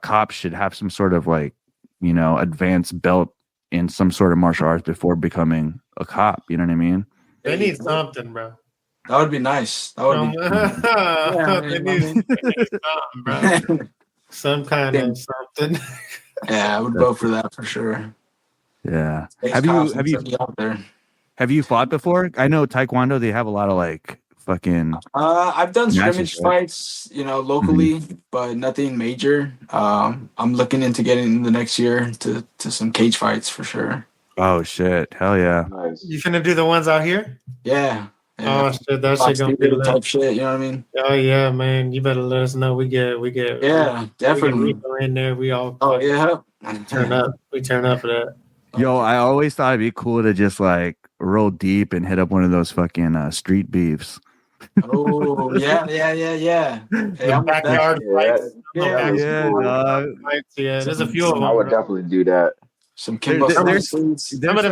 cops should have some sort of like, advanced belt in some sort of martial arts before becoming a cop. You know what I mean? They need something, bro. That would be nice. That would be. They need something, bro. Some kind of something. Yeah, I would go for that for sure. Yeah. Have you fought before? I know Taekwondo, they have a lot of like fucking I've done matches, scrimmage fights, locally, but nothing major. I'm looking into getting in the next year to some cage fights for sure. Oh shit. Hell yeah. Nice. You finna do the ones out here? Yeah. Oh shit, that shit gonna be type shit, you know what I mean? Oh yeah, man. You better let us know. We get yeah, definitely. We in there. We all turn up. We turn up for that. Yo, I always thought it'd be cool to just like roll deep and hit up one of those fucking street beefs. Oh yeah. Hey, I'm backyard fights. Yeah, there's a few of them. I would definitely do that. Some Kimbo. Some of them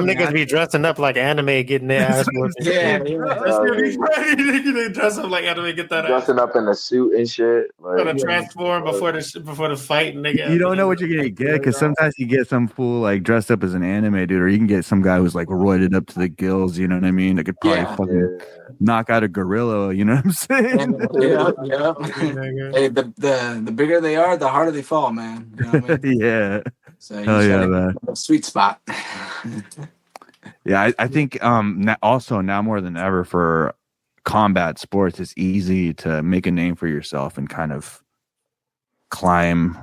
niggas be dressing up like anime, getting their ass whooped. Yeah. They dress up like anime, get that dressing up in a suit and shit. Gonna transform before the fight, and you don't know what you're gonna get because sometimes you get some fool like dressed up as an anime dude, or you can get some guy who's like roided up to the gills. You know what I mean? That could probably fucking knock out a gorilla. You know what I'm saying? Yeah. Hey, the bigger they are, the harder they fall, man. You know what I mean? Yeah. So man. A sweet spot. Yeah, I think also now more than ever for combat sports, it's easy to make a name for yourself and kind of climb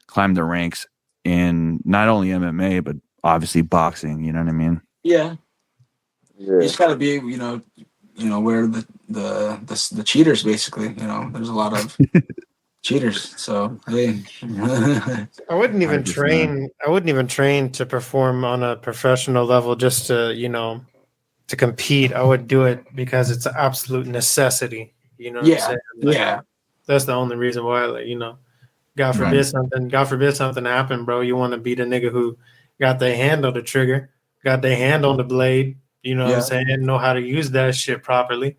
the ranks in not only MMA but obviously boxing. You know what I mean? Yeah. You just gotta be, where the cheaters basically. There's a lot of cheaters. So hey. I wouldn't even train to perform on a professional level just to to compete. I would do it because it's an absolute necessity. You know what I'm saying? Yeah. That's the only reason why, God forbid something happen, bro. You want to be the nigga who got their hand on the trigger, got their hand on the blade, what I'm saying, know how to use that shit properly.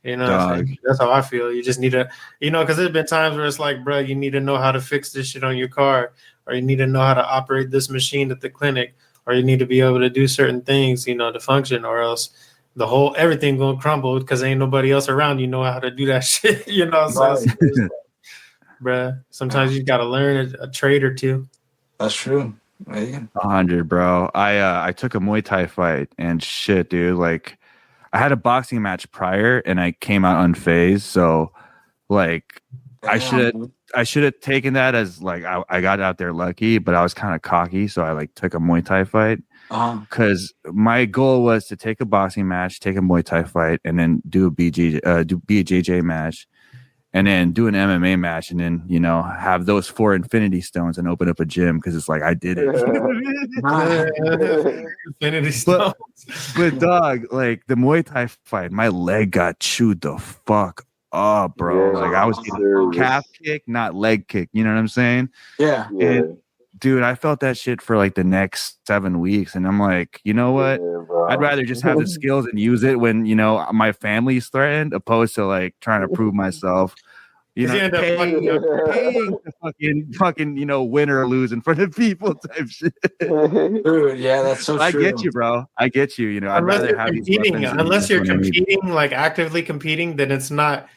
You know what I'm saying? That's how I feel. You just need to, because there's been times where it's like, bro, you need to know how to fix this shit on your car, or you need to know how to operate this machine at the clinic, or you need to be able to do certain things, to function, or else everything gonna crumble because ain't nobody else around you know how to do that shit. So bro, sometimes you gotta learn a trade or two. That's true. 100, bro. I took a Muay Thai fight and shit, dude. Like, I had a boxing match prior and I came out unfazed. So, like, I should have taken that as like I got out there lucky, but I was kind of cocky, so I like took a Muay Thai fight because my goal was to take a boxing match, take a Muay Thai fight, and then do a BJJ match, and then do an MMA match, and then have those 4 infinity stones and open up a gym because it's like I did it. Infinity stones. But dog, like the Muay Thai fight, my leg got chewed the fuck Oh, bro. Yeah, Like I was I'm getting serious. calf kick, not leg kick. You know what I'm saying? Yeah. Yeah, Dude, I felt that shit for like the next 7 weeks. And I'm like, you know what? yeah, bro. I'd rather just have the skills and use it when, my family's threatened, opposed to like trying to prove myself. You 'Cause you know, end up paying to fucking win or lose in front of people type shit. Dude, yeah, that's so I true. get you, bro. I get you. I'd unless rather you're have these competing, weapons unless you're when I need- competing, like actively competing, then it's not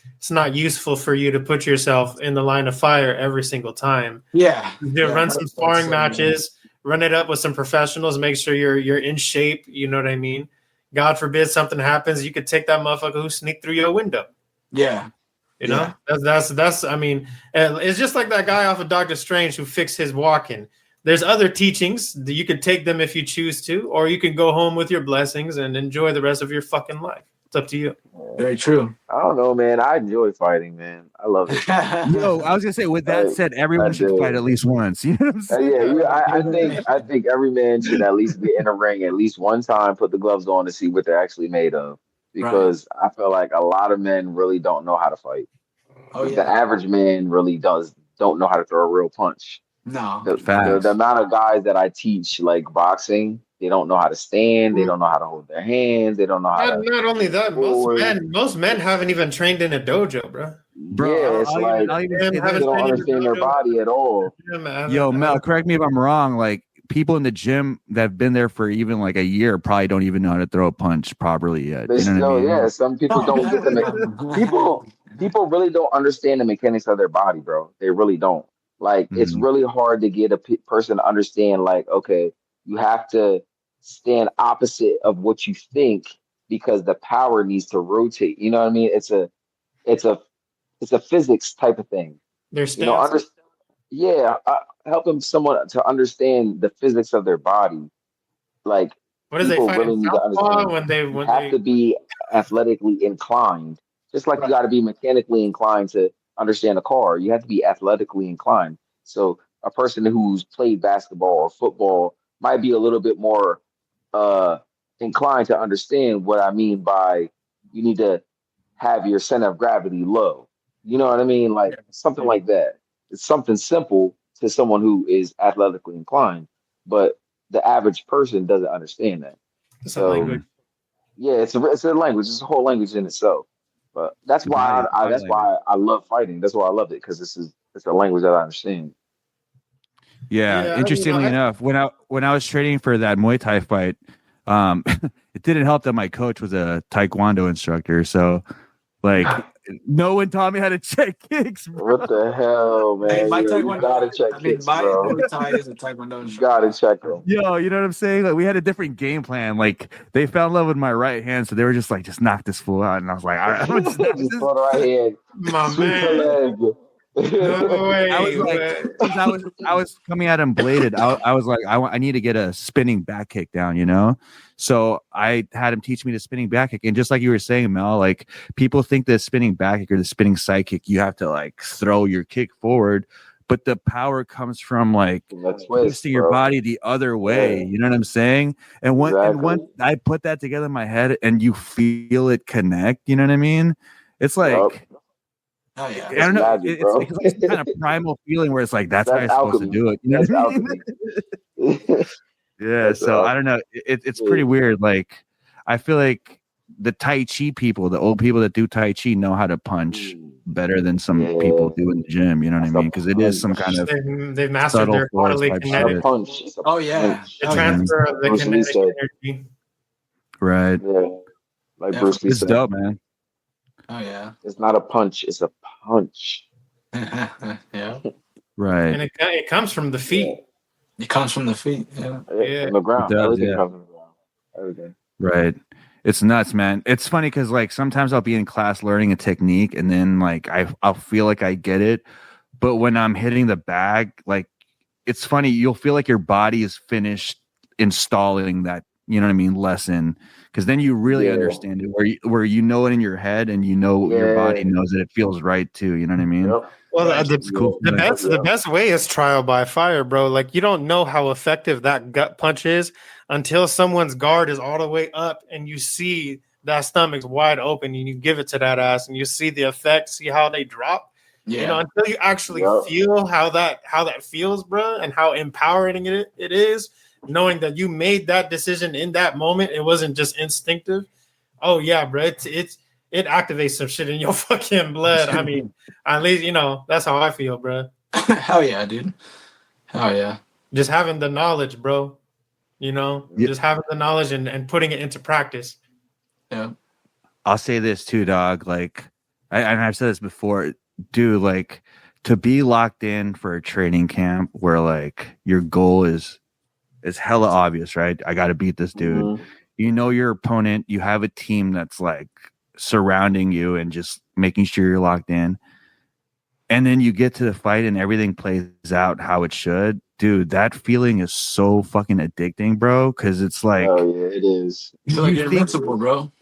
useful for you to put yourself in the line of fire every single time. Yeah. You run some sparring matches, run it up with some professionals, make sure you're in shape. You know what I mean? God forbid something happens, you could take that motherfucker who sneaked through your window. Yeah. You know, that's. I mean, it's just like that guy off of Doctor Strange who fixed his walking. There's other teachings that you could take them if you choose to, or you can go home with your blessings and enjoy the rest of your fucking life. It's up to you. Very true. I don't know, man. I enjoy fighting, man. I love it. Yo, I was gonna say. With that said, everyone should fight at least once. You know what I'm saying? I think every man should at least get in a ring at least one time, put the gloves on to see what they're actually made of. Because I feel like a lot of men really don't know how to fight. The average man really don't know how to throw a real punch. No. The amount of guys that I teach like boxing, they don't know how to stand, they don't know how to hold their hands, they don't know how to. Not only that, most men haven't even trained in a dojo, bro. Yeah, it's like they don't understand their body at all. Yo, Mel, correct me if I'm wrong. Like people in the gym that have been there for even like a year probably don't even know how to throw a punch properly yet. You know what I mean? Yeah, some people don't get the people really don't understand the mechanics of their body, bro. They really don't. Like it's really hard to get a person to understand. Like, okay, you have to stand opposite of what you think because the power needs to rotate. You know what I mean? It's a physics type of thing. There's helping someone to understand the physics of their body. Like, what is they really need to understand when they have to be athletically inclined, just like you got to be mechanically inclined to understand a car. You have to be athletically inclined. So a person who's played basketball or football might be a little bit more inclined to understand what I mean by you need to have your center of gravity low. You know what I mean? Like something like that. It's something simple to someone who is athletically inclined, but the average person doesn't understand that. It's a language. Yeah, it's a language. It's a whole language in itself. But that's why I love fighting. That's why I love it, because it's a language that I understand. Yeah, interestingly enough, when I was training for that Muay Thai fight, it didn't help that my coach was a Taekwondo instructor. So, like, no one taught me how to check kicks. Bro. What the hell, man? Hey, you gotta check kicks, bro. Muay Thai is a Taekwondo instructor. You gotta check them. Yo, you know what I'm saying? Like, we had a different game plan. Like, they fell in love with my right hand, so they were just like, just knock this fool out. And I was like, all right, I'm gonna just knock this. For the right hand. My man. No way. I was like, I was coming at him bladed. I was like, I need to get a spinning back kick down, you know? So I had him teach me the spinning back kick. And just like you were saying, Mel, like people think the spinning back kick or the spinning side kick, you have to like throw your kick forward. But the power comes from like twisting your body the other way. You know what I'm saying? And when I put that together in my head and you feel it connect, you know what I mean? It's like, oh yeah, I don't know. Magic, it's like some kind of primal feeling where it's like that's how you're supposed to do it. You know what I mean? Yeah. So I don't know. It's pretty weird. Like I feel like the Tai Chi people, the old people that do Tai Chi, know how to punch better than some people do in the gym. You know what I mean? Because it is some kind of they've mastered their bodily kinetic punch. Oh yeah, the transfer of the kinetic energy. Right. Yeah. Like Bruce Lee it's said. dope, man. Oh yeah. It's not a punch, it's a punch. Yeah. Right. And it comes from the feet. It comes from the feet. Yeah. From the ground. Everything comes from the ground. Everything. Right. It's nuts, man. It's funny because like sometimes I'll be in class learning a technique and then like I'll feel like I get it. But when I'm hitting the bag, like it's funny, you'll feel like your body is finished installing that, you know what I mean, lesson. Because then you really understand it, where you know it in your head and you know your body knows that it feels right too. You know what I mean? Yep. Well, cool. The best way is trial by fire, bro. Like you don't know how effective that gut punch is until someone's guard is all the way up and you see that stomach's wide open and you give it to that ass and you see the effects, see how they drop. Yeah. You know, until you actually feel how that feels, bro, and how empowering it is, knowing that you made that decision in that moment. It wasn't just instinctive. Oh yeah, bro. It activates some shit in your fucking blood. I mean, at least, you know, that's how I feel, bro. Hell yeah, dude. Hell yeah. Just having the knowledge, bro. You know, just having the knowledge and putting it into practice. Yeah. I'll say this too, dog. Like, and I've said this before, dude. Like, to be locked in for a training camp where like your goal is hella obvious, right? I got to beat this dude. Mm-hmm. You know your opponent. You have a team that's like surrounding you and just making sure you're locked in. And then you get to the fight and everything plays out how it should. Dude, that feeling is so fucking addicting, bro. Because it's like, oh yeah, it is. You feel like you're invincible, bro.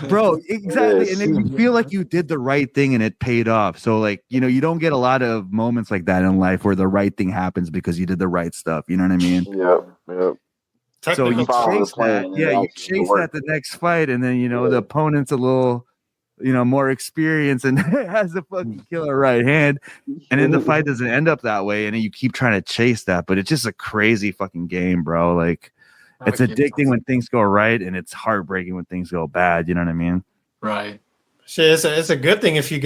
bro, exactly. And then you feel like you did the right thing and it paid off. So, like, you know, you don't get a lot of moments like that in life where the right thing happens because you did the right stuff. You know what I mean? Yep. So you chase that. Yeah, you chase that the next fight, and then, you know, the opponent's a little, you know, more experienced and has a fucking killer right hand. And then the fight doesn't end up that way. And then you keep trying to chase that. But it's just a crazy fucking game, bro. Like, it's addicting when things go right, and it's heartbreaking when things go bad. You know what I mean? Right. Shit, it's a good thing if you've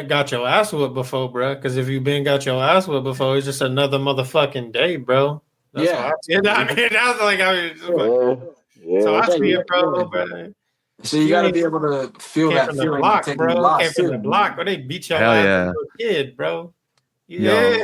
got your ass whooped before, bro. Because if you've been got your ass whooped before, it's just another motherfucking day, bro. That's yeah. That's like so I see it, bro. So you got to be able to feel that from feeling. The block, bro. Came from the block, where they beat your ass as a kid, bro. Yeah.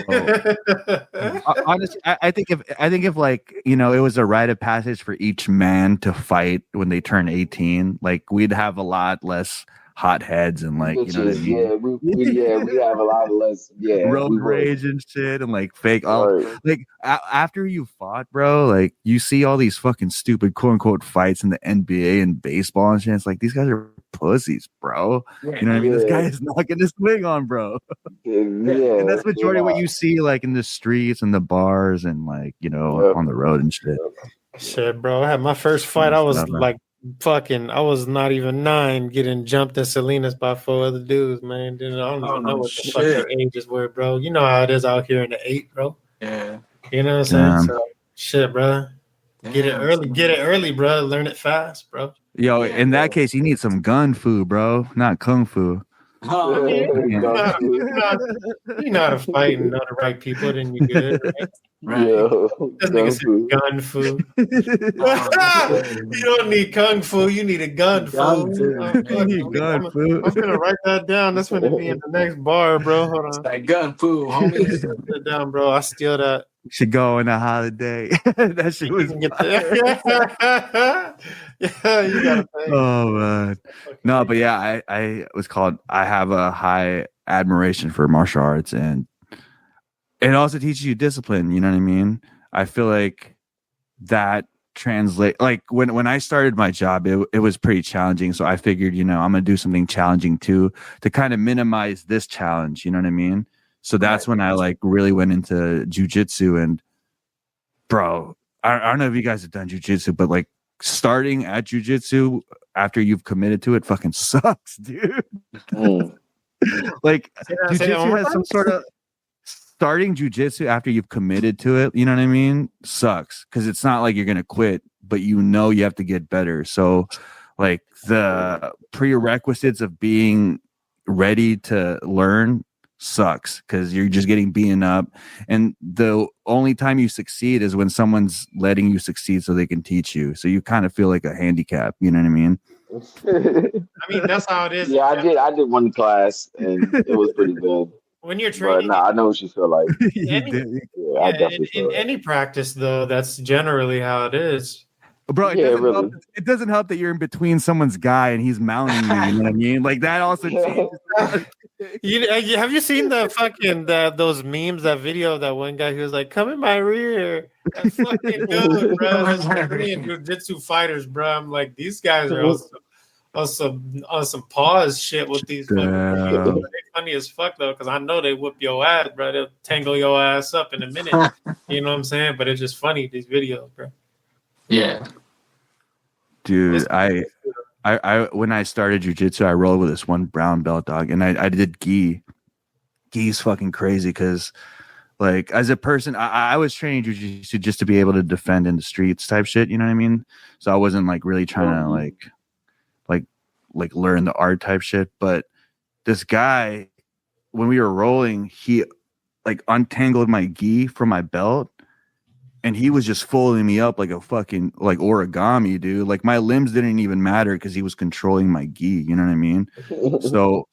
Honestly, I think if like, you know, it was a rite of passage for each man to fight when they turn 18, like we'd have a lot less hot heads and like, you know what I mean? We have a lot less road rage and shit and like fake like after you fought, bro, like you see all these fucking stupid quote unquote fights in the NBA and baseball and shit. It's like these guys are pussies, bro. You know what I mean? This guy is not gonna swing on, bro. And that's majority of what you see like in the streets and the bars and like, you know, on the road and shit. Shit, bro. I had my first fight. I was like I was not even 9 getting jumped in Salinas by 4 other dudes, man. Then I don't even know what the fuck their ages were, bro. You know how it is out here in the 8, bro. Yeah. You know what I'm saying? So, shit, bro. Get it early, bro. Learn it fast, bro. Yo, in that case, you need some gun fu, bro, not kung fu. Oh, you know how to fight and know the right people, then you good, right? This nigga said gun fu. You don't need kung fu, you need a gun fu. You need gun fu. I'm gonna write that down. That's gonna be in the next bar, bro. Hold on. That gun fu, homie. Write that down, bro. I steal that. Should go on a holiday. That shit was get there. Yeah, you gotta pay. Oh man. No, but yeah, I have a high admiration for martial arts, and it also teaches you discipline, you know what I mean? I feel like that translate like when I started my job, it was pretty challenging. So I figured, you know, I'm gonna do something challenging too to kind of minimize this challenge, you know what I mean? So that's when I like really went into jujitsu. And bro, I don't know if you guys have done jujitsu, but like starting at jujitsu after you've committed to it fucking sucks, dude. Like jujitsu has some sort of starting jujitsu after you've committed to it, you know what I mean? Sucks because it's not like you're gonna quit, but you know you have to get better. So like the prerequisites of being ready to learn sucks because you're just getting beaten up, and the only time you succeed is when someone's letting you succeed so they can teach you. So you kind of feel like a handicap, you know what I mean? I mean, that's how it is. Yeah, I did one class and it was pretty good. When you're training, but I know what you feel like. In any practice, though, that's generally how it is. Bro, it doesn't help that you're in between someone's guy and he's mounting you. You know what I mean? Like that also changes. Have you seen the fucking those memes? That video of that one guy who was like, "Come in my rear." That's fucking good, bro. That's Korean jiu-jitsu fighters, bro. I'm like, these guys are on some pause shit with these fucking people. They're funny as fuck though, because I know they whoop your ass, bro. They'll tangle your ass up in a minute. You know what I'm saying? But it's just funny, these videos, bro. Yeah. Dude, I when I started jujitsu, I rolled with this one brown belt dog, and I did gi. Gi's fucking crazy because, like, as a person, I was training jujitsu just to be able to defend in the streets type shit. You know what I mean? So I wasn't like really trying to like learn the art type shit. But this guy, when we were rolling, he like untangled my gi from my belt. And he was just folding me up like a fucking like origami, dude. Like my limbs didn't even matter because he was controlling my gi. You know what I mean? So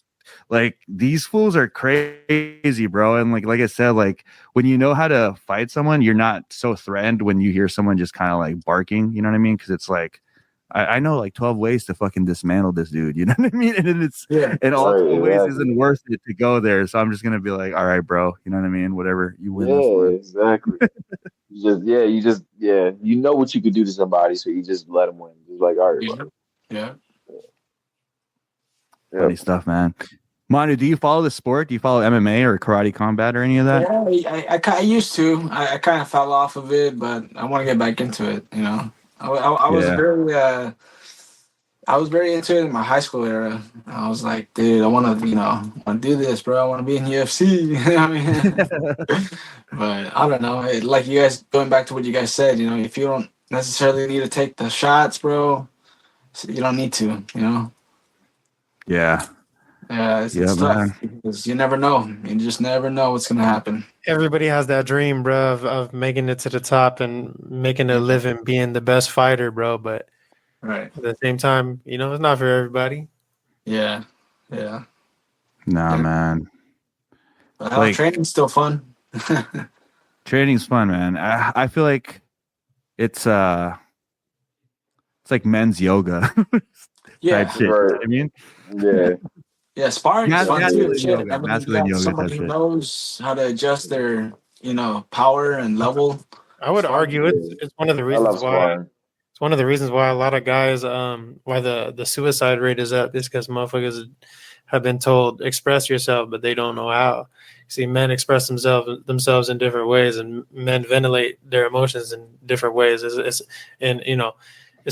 like these fools are crazy, bro. And like I said, like when you know how to fight someone, you're not so threatened when you hear someone just kind of like barking. You know what I mean? Because it's like I know like 12 ways to fucking dismantle this dude. You know what I mean? And it's and all 12 ways isn't worth it to go there. So I'm just gonna be like, all right, bro. You know what I mean? Whatever, you win this one. Exactly. You know what you could do to somebody, so you just let them win. Just like, all right, bro. Yeah. Funny stuff, man. Manu, do you follow the sport? Do you follow MMA or karate combat or any of that? Yeah, I used to. I kind of fell off of it, but I want to get back into it. You know, I was very into it in my high school era. I was like, dude, I want to do this, bro. I want to be in UFC. You know what I mean? But I don't know. Like you guys, going back to what you guys said, you know, if you don't necessarily need to take the shots, bro, you don't need to. You know? Yeah. Yeah, it's tough man. Because you never know. You just never know what's gonna happen. Everybody has that dream, bro, of making it to the top and making a living, being the best fighter, bro. But at the same time, you know, it's not for everybody. Yeah. Man. But like, training's still fun. Training's fun, man. I feel like it's like men's yoga. Yeah, shit, right. I mean, yeah, sparring is fun too. Yoga, masculine yoga, somebody who knows how to adjust their, power and level. I would argue it's one of the reasons why. It's one of the reasons why a lot of guys, why the suicide rate is up, is because motherfuckers have been told express yourself, but they don't know how. See, men express themselves in different ways, and men ventilate their emotions in different ways. It's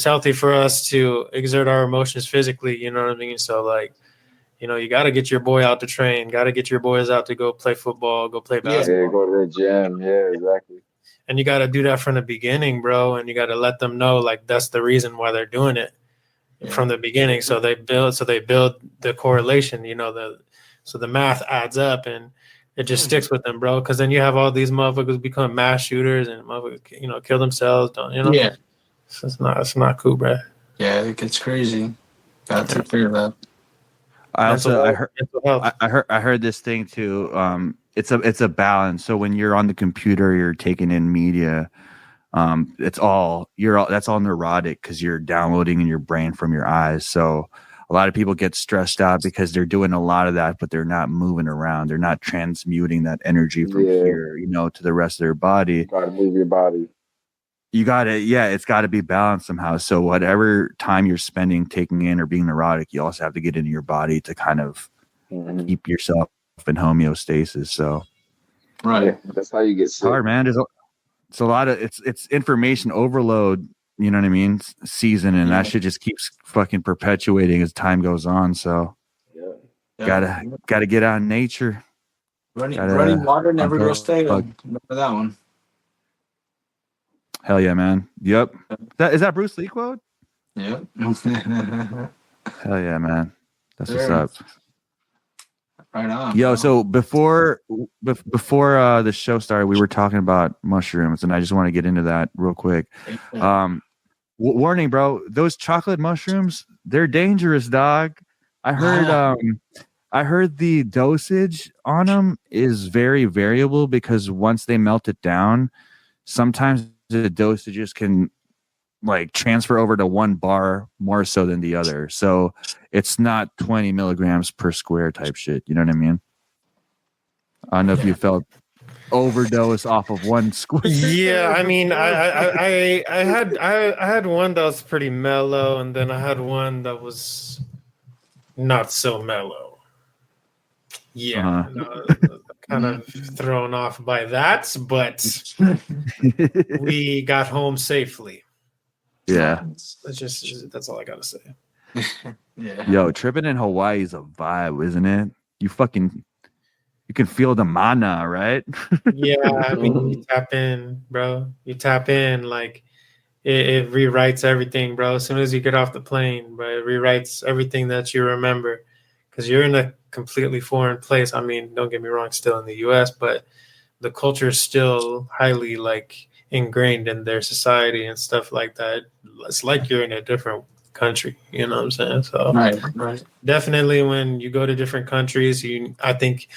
healthy for us to exert our emotions physically. You know what I mean? So like, you got to get your boy out to train. Got to get your boys out to go play football, go play basketball. Yeah, go to the gym. Yeah, exactly. And you got to do that from the beginning, bro. And you got to let them know, like, that's the reason why they're doing it from the beginning. So they build the correlation, so the math adds up and it just sticks with them, bro. Because then you have all these motherfuckers become mass shooters and motherfuckers, kill themselves. Yeah. So it's not cool, bro. Yeah, it gets crazy. Got to take care of that. I heard this thing too. It's a balance. So when you're on the computer, you're taking in media. That's all neurotic because you're downloading in your brain from your eyes. So a lot of people get stressed out because they're doing a lot of that, but they're not moving around. They're not transmuting that energy from here, to the rest of their body. You gotta move your body. It's got to be balanced somehow. So whatever time you're spending taking in or being neurotic, you also have to get into your body to kind of keep yourself in homeostasis. So, right, that's how you get sick. Hard, man. It's a lot of it's information overload. You know what I mean? Season, and that shit just keeps fucking perpetuating as time goes on. So, gotta get out in nature. Running water never grows stale. Remember that one. Hell yeah, man. Yep. Is that Bruce Lee quote? Yep. Hell yeah, man. That's what's up. Right on. Yo, so before the show started, we were talking about mushrooms, and I just want to get into that real quick. Warning, bro. Those chocolate mushrooms, they're dangerous, dog. I heard the dosage on them is very variable because once they melt it down, sometimes the dosages can like transfer over to one bar more so than the other. So it's not 20 milligrams per square type shit. You know what I mean? I don't know if you felt overdose off of one square. Yeah, I mean, I had one that was pretty mellow, and then I had one that was not so mellow. Yeah. Kind of thrown off by that, but we got home safely. Yeah, That's all I gotta say. Yeah. Yo, tripping in Hawaii is a vibe, isn't it? You can feel the mana, right? Yeah, I mean, you tap in, bro. You tap in, like it rewrites everything, bro. As soon as you get off the plane, bro, it rewrites everything that you remember, because you're in a completely foreign place. I mean, don't get me wrong, still in the U.S., but the culture is still highly like ingrained in their society and stuff like that. It's like you're in a different country. You know what I'm saying? So Right. definitely, when you go to different countries, I think,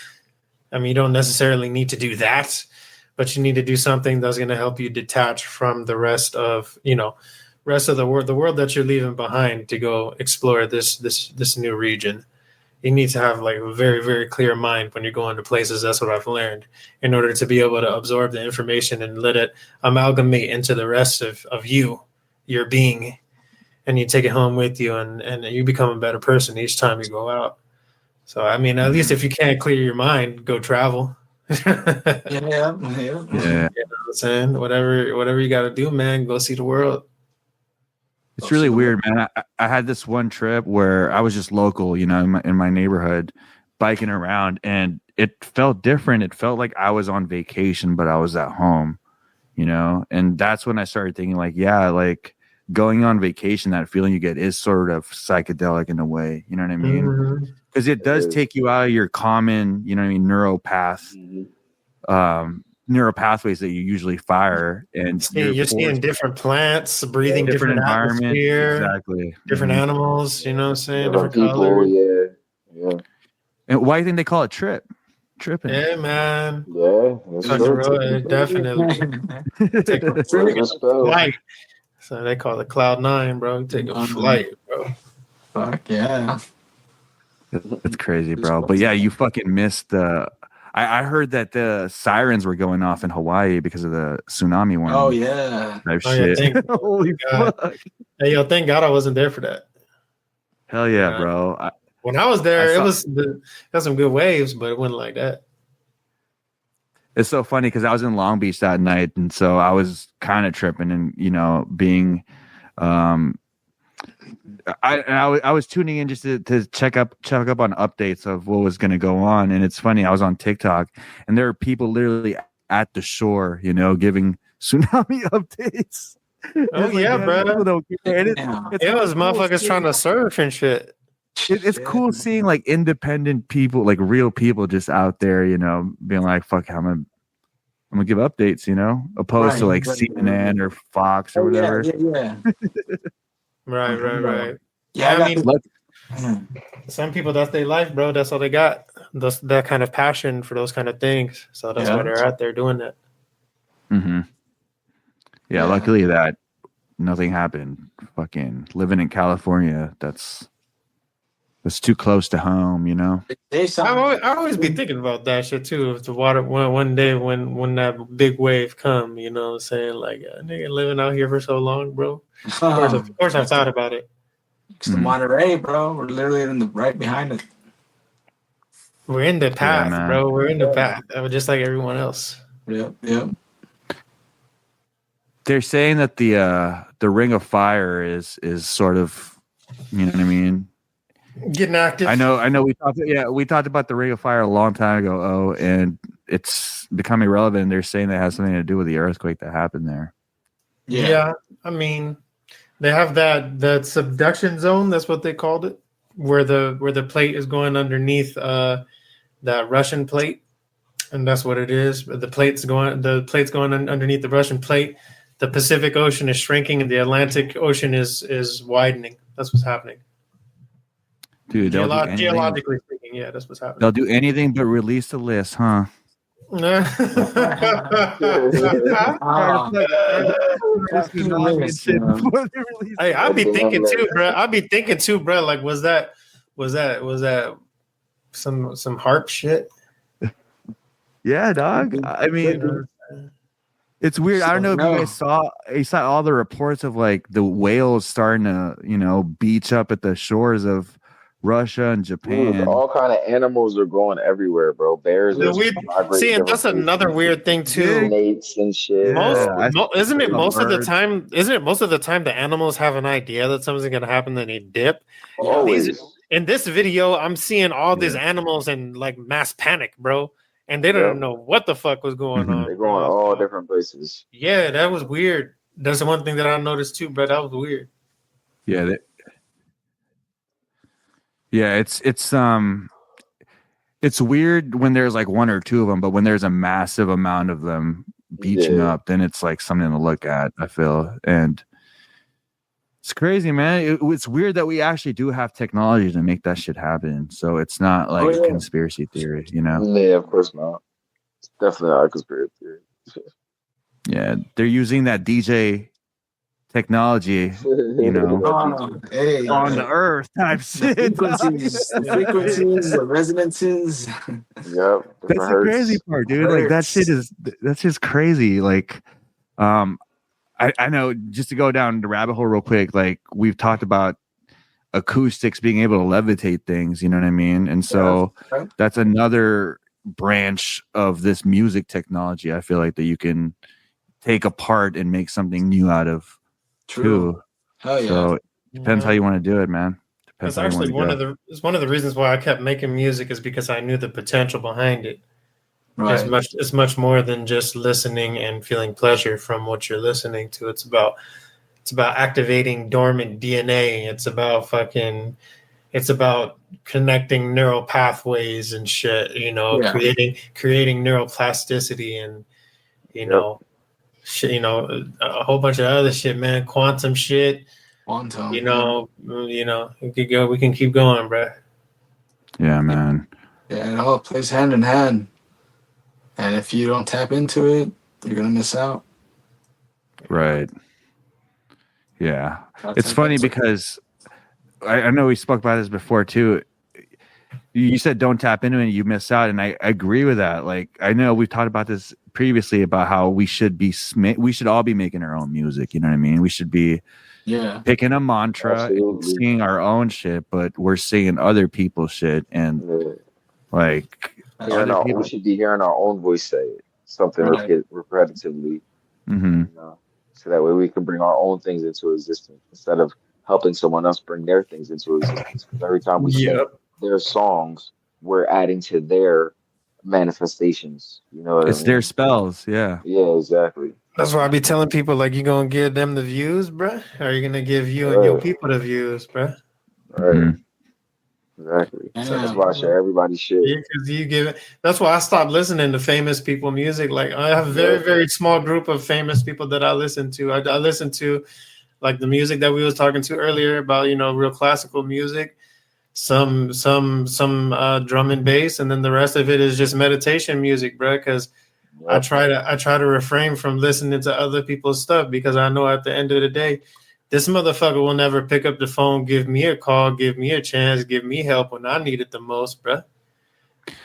I mean, you don't necessarily need to do that, but you need to do something that's going to help you detach from the rest of the world that you're leaving behind to go explore this new region. You need to have like a very, very clear mind when you're going to places. That's what I've learned, in order to be able to absorb the information and let it amalgamate into the rest of you, your being, and you take it home with you, and you become a better person each time you go out. So, I mean, at least if you can't clear your mind, go travel. You know Yeah. Yeah. what I'm saying? Whatever you got to do, man, go see the world. It's really weird, man. I had this one trip where I was just local, in my neighborhood, biking around, and it felt different. It felt like I was on vacation, but I was at home, and that's when I started thinking, like, yeah, like going on vacation, that feeling you get is sort of psychedelic in a way. You know what I mean? Because it does take you out of your common, neural path. Neural pathways that you usually fire, and you're seeing different plants, breathing different environment, exactly, different animals. You know what I'm saying? Different people, colors. yeah. And why do you think they call it tripping? Yeah, man. Yeah, definitely. Take a flight. So they call it Cloud9, bro. You take a flight, bro. Fuck yeah. It's crazy, bro. But yeah, you fucking missed the. I heard that the sirens were going off in Hawaii because of the tsunami warning. Oh yeah. Shit. Holy fuck. Hey, yo, thank God I wasn't there for that. Hell yeah, bro. When I was there, it was got some good waves, but it wasn't like that. It's so funny because I was in Long Beach that night, and so I was kind of tripping and being I was tuning in just to check up on updates of what was going to go on. And it's funny, I was on TikTok and there are people literally at the shore, giving tsunami updates. Oh yeah, bro. It was motherfuckers trying to surf and shit. It's cool seeing like independent people, like real people just out there, being like, fuck, I'm gonna give updates, opposed to like CNN or Fox or whatever. Yeah. Right. Yeah, I mean, some people, that's their life, bro. That's all they got. That kind of passion for those kind of things. So that's why they're out there doing that. Mm-hmm. Yeah, luckily that nothing happened. Fucking living in California, that's too close to home, I always be thinking about that shit too. If the water one day when that big wave come, you know what I'm saying? Like, nigga living out here for so long, bro. Of course I've thought about it. It's the Monterey, bro. We're literally right behind it. We're in the path, bro. We're in the path. Just like everyone else. Yep. They're saying that the Ring of Fire is sort of, you know what I mean? Getting active. I know. We talked about the Ring of Fire a long time ago. And it's become irrelevant. They're saying that it has something to do with the earthquake that happened there. Yeah. I mean, they have that subduction zone. That's what they called it, where the plate is going underneath that Russian plate, and that's what it is. The plate's going underneath the Russian plate. The Pacific Ocean is shrinking, and the Atlantic Ocean is widening. That's what's happening. Dude, geologically speaking, yeah, that's what's happening. They'll do anything but release the list, huh? Hey, I'd be thinking too, bro. Like, was that some harp shit? Yeah, dog. I mean, it's weird. I don't know if you saw all the reports of like the whales starting to, beach up at the shores of Russia and Dude, Japan. all kind of animals are going everywhere, bro. Bears are migrating See, and that's different another places. weird thing too. Snakes and shit. Yeah, Isn't it saw most of the birds. time? Isn't it most of the time the animals have an idea that something's gonna happen, then they dip? Always. In this video, I'm seeing all these Yeah. animals in like mass panic, bro, and they don't know what the fuck was going Mhm. on. They're going all different places. Yeah, that was weird. That's the one thing that I noticed too, bro. That was weird. Yeah, it's weird when there's like one or two of them, but when there's a massive amount of them beaching up, then it's like something to look at, I feel. And it's crazy, man. It's weird that we actually do have technology to make that shit happen. So it's not like a conspiracy theory, you know? Yeah, of course not. It's definitely not a conspiracy theory. Yeah, they're using that DJ technology, you know, on the earth type shit. The frequencies, the resonances. Yep. That's the crazy part, dude. Like that's just crazy. Like, I know, just to go down the rabbit hole real quick, like we've talked about acoustics being able to levitate things, you know what I mean? And so that's another branch of this music technology, I feel like, that you can take apart and make something new out of. True. Hell yeah. So it depends how you want to do it, man. That's actually one of the reasons why I kept making music, is because I knew the potential behind it. Right. It's much more than just listening and feeling pleasure from what you're listening to. It's about activating dormant DNA. It's about connecting neural pathways and shit, you know, creating neuroplasticity and, you know, shit, you know, a whole bunch of other shit, man. Quantum shit. You know, we can keep going, bro. Yeah, man. Yeah, it all plays hand in hand. And if you don't tap into it, you're gonna miss out. Right. Yeah. It's funny because I know we spoke about this before too. You said don't tap into it and you miss out, and I agree with that. Like, I know we've talked about this previously about how we should all be making our own music, you know what I mean? We should be picking a mantra and singing our own shit, but we're singing other people's shit, and like we should be hearing our own voice say it, something repetitively, you know, so that way we can bring our own things into existence instead of helping someone else bring their things into existence. Because every time we sing their songs, we're adding to their manifestations. You know, it's their spells. Yeah, exactly. That's why I be telling people, like, you gonna give them the views, bruh? Or are you gonna give you and your people the views, bruh? Right. Mm-hmm. Exactly. So that's why I share everybody's shit. Yeah, because you give it. That's why I stopped listening to famous people music. Like, I have a very, very small group of famous people that I listen to. I listen to, like, the music that we was talking to earlier about, you know, real classical music, some drum and bass, and then the rest of it is just meditation music, bro. Because I try to refrain from listening to other people's stuff, because I know at the end of the day, this motherfucker will never pick up the phone, give me a call, give me a chance, give me help when I need it the most, bro.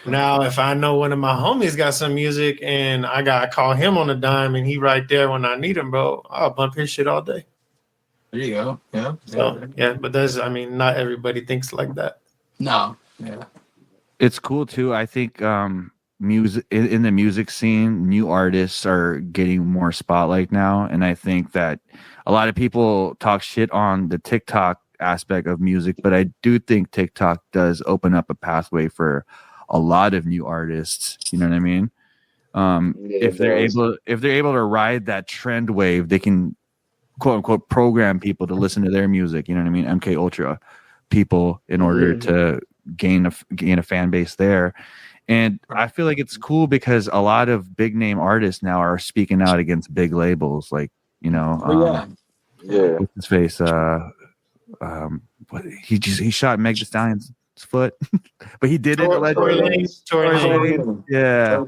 Now, if I know one of my homies got some music and I gotta call him on a dime and he right there when I need him, bro, I'll bump his shit all day. There you go. Yeah. So, but not everybody thinks like that. No. Yeah. It's cool too. I think music in the music scene, new artists are getting more spotlight now, and I think that a lot of people talk shit on the TikTok aspect of music, but I do think TikTok does open up a pathway for a lot of new artists. You know what I mean? If they're able to ride that trend wave, they can quote unquote program people to listen to their music. You know what I mean? MK Ultra people in order to gain a fan base there. And I feel like it's cool because a lot of big name artists now are speaking out against big labels, like, you know, what's his face? He shot Meg Thee Stallion's foot, but he did it allegedly. Yeah.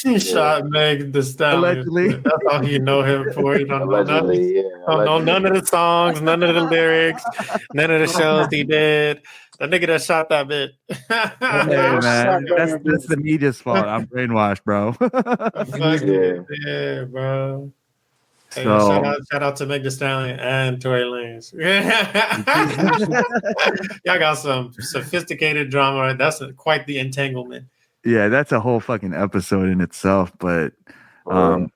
He shot Meg Thee Stallion. Allegedly. That's all you know him for. You don't know none of the songs, none of the lyrics, none of the shows he did. That nigga that shot that bit. Hey, man, that's the media's fault. I'm brainwashed, bro. Yeah, bro. Hey, So shout out to Meg Thee Stallion and Tory Lanez. Y'all got some sophisticated drama. That's quite the entanglement. yeah, that's a whole fucking episode in itself. But For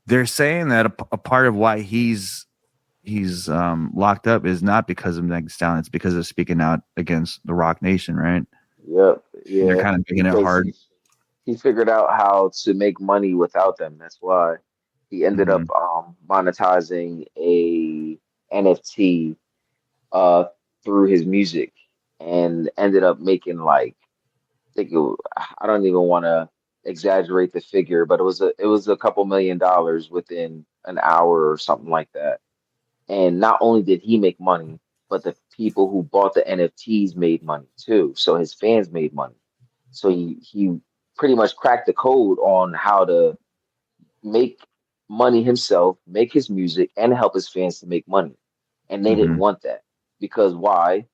they're saying that a part of why he's locked up is not because of Meg Thee Stallion. It's because of speaking out against the Rock Nation, right? Yep. And they're Yeah. kind of making it Because hard. he figured out how to make money without them. That's why he ended up Mhm. monetizing a NFT uh through his music and ended up making like I don't even want to exaggerate the figure, but it was a couple $1,000,000 within an hour or something like that. And not only did he make money, but the people who bought the NFTs made money too. So his fans made money. So he pretty much cracked the code on how to make money himself, make his music, and help his fans to make money. And they didn't Mhm. want that because why?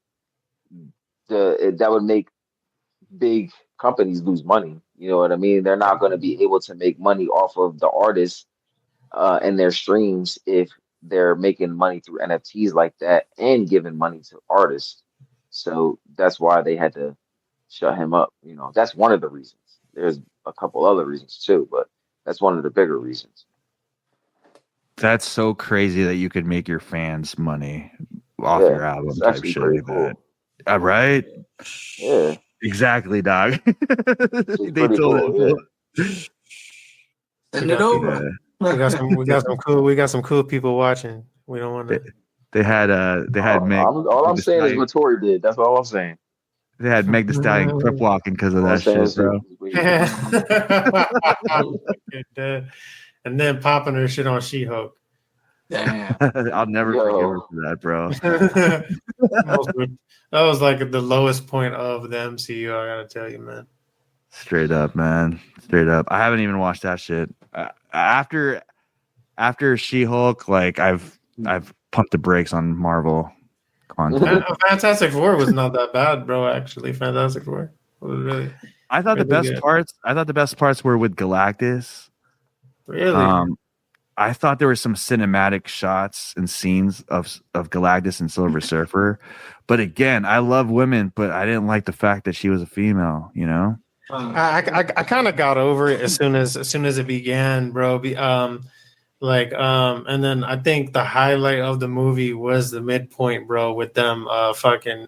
That would make big companies lose money. You know what I mean? They're not going to be able to make money off of the artists and their streams if they're making money through NFTs like that and giving money to artists. So that's why they had to shut him up. You know, that's one of the reasons. There's a couple other reasons too, but that's one of the bigger reasons. That's so crazy that you could make your fans money off Yeah, your album it's type actually shit pretty like cool. that. Right? Yeah, Exactly, dog. it's They pretty told cool. Yeah. it. Send it over. We got some cool people watching. We don't want They, to. they had All Meg I'm Thee saying is Stallion. what Tory did. That's all I'm saying. They had Meg Thee Stallion crip walking because of All I'm that saying shit, is bro. And then popping her shit on She-Hulk. Damn. I'll never Yo. forgive her for that, bro. That was like the lowest point of the MCU. I gotta tell you, man. Straight up, man. Straight up. I haven't even watched that shit. After She-Hulk, like I've pumped the brakes on Marvel content. Fantastic Four was not that bad, bro. Actually, Fantastic Four was really. I thought really the best parts were with Galactus. Really. I thought there were some cinematic shots and scenes of Galactus and Silver Surfer, but again, I love women, but I didn't like the fact that she was a female. You know, I kind of got over it as soon as it began, bro. And then I think the highlight of the movie was the midpoint, bro, with them fucking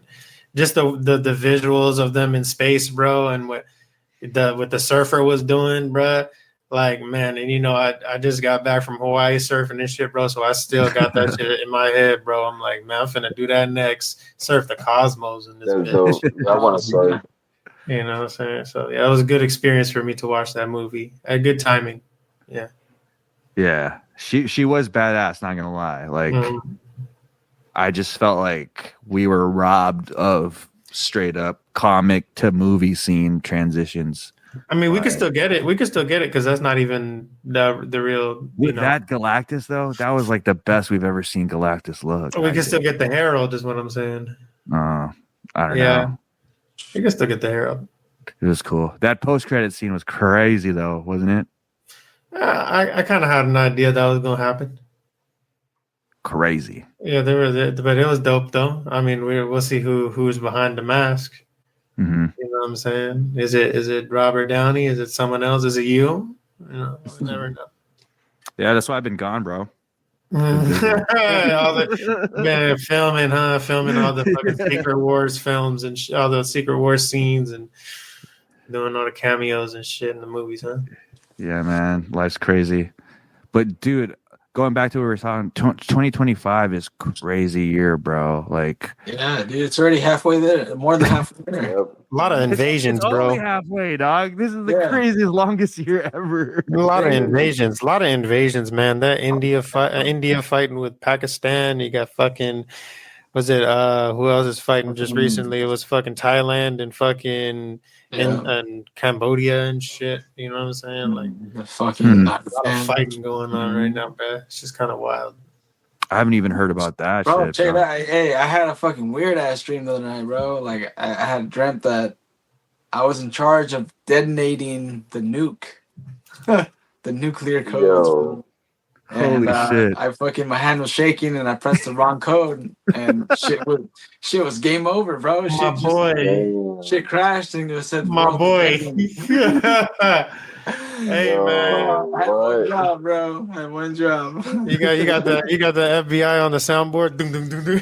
just the visuals of them in space, bro, and what the surfer was doing, bro. Like, man, and you know, I just got back from Hawaii surfing and shit, bro. So I still got that shit in my head, bro. I'm like, man, I'm finna do that next. Surf the cosmos in this That's bitch. dope. I want to say. You know what I'm saying? So yeah, it was a good experience for me to watch that movie. Had good timing. Yeah. yeah, she was badass. Not gonna lie, like I just felt like we were robbed of straight up comic to movie scene transitions. I mean, we could still get it. We could still get it because that's not even the real. With that Galactus though, that was like the best we've ever seen Galactus look. We can still get the Herald, is what I'm saying. I don't know. We can still get the Herald. It was cool. That post-credit scene was crazy though, wasn't it? I kind of had an idea that was gonna happen. Crazy. Yeah, but it was dope though. I mean, we'll see who's behind the mask. Mm-hmm. You know what I'm saying? Is it Robert Downey? Is it someone else? Is it you? You know, we never know. Yeah, that's why I've been gone, bro. Filming all the fucking Secret Wars films and all the Secret Wars scenes and doing all the cameos and shit in the movies, huh? Yeah, man, life's crazy. But dude, going back to what we were talking, 2025 is crazy year, bro. Like, yeah, dude, it's already halfway there, more than halfway there. Yep. A lot of invasions, it's bro. only halfway, dog. This is the craziest, longest year ever. A lot of invasions, man. That India fighting with Pakistan. You got fucking, was it who else is fighting just recently? It was fucking Thailand and fucking and Cambodia and shit. You know what I'm saying? Like the fucking a lot of fighting going on right now, bro. It's just kind of wild. I haven't even heard about that shit. Check that. Hey, I had a fucking weird ass dream the other night, bro. Like I had dreamt that I was in charge of detonating the nuke, the nuclear codes. Yo. Holy shit. I fucking, my hand was shaking and I pressed the wrong code and shit was game over, bro. My boy. Shit crashed and it said My boy. Hey Yo, man. I had one what? job, bro. I had one job. You got the FBI on the soundboard. Ding, ding, ding, ding.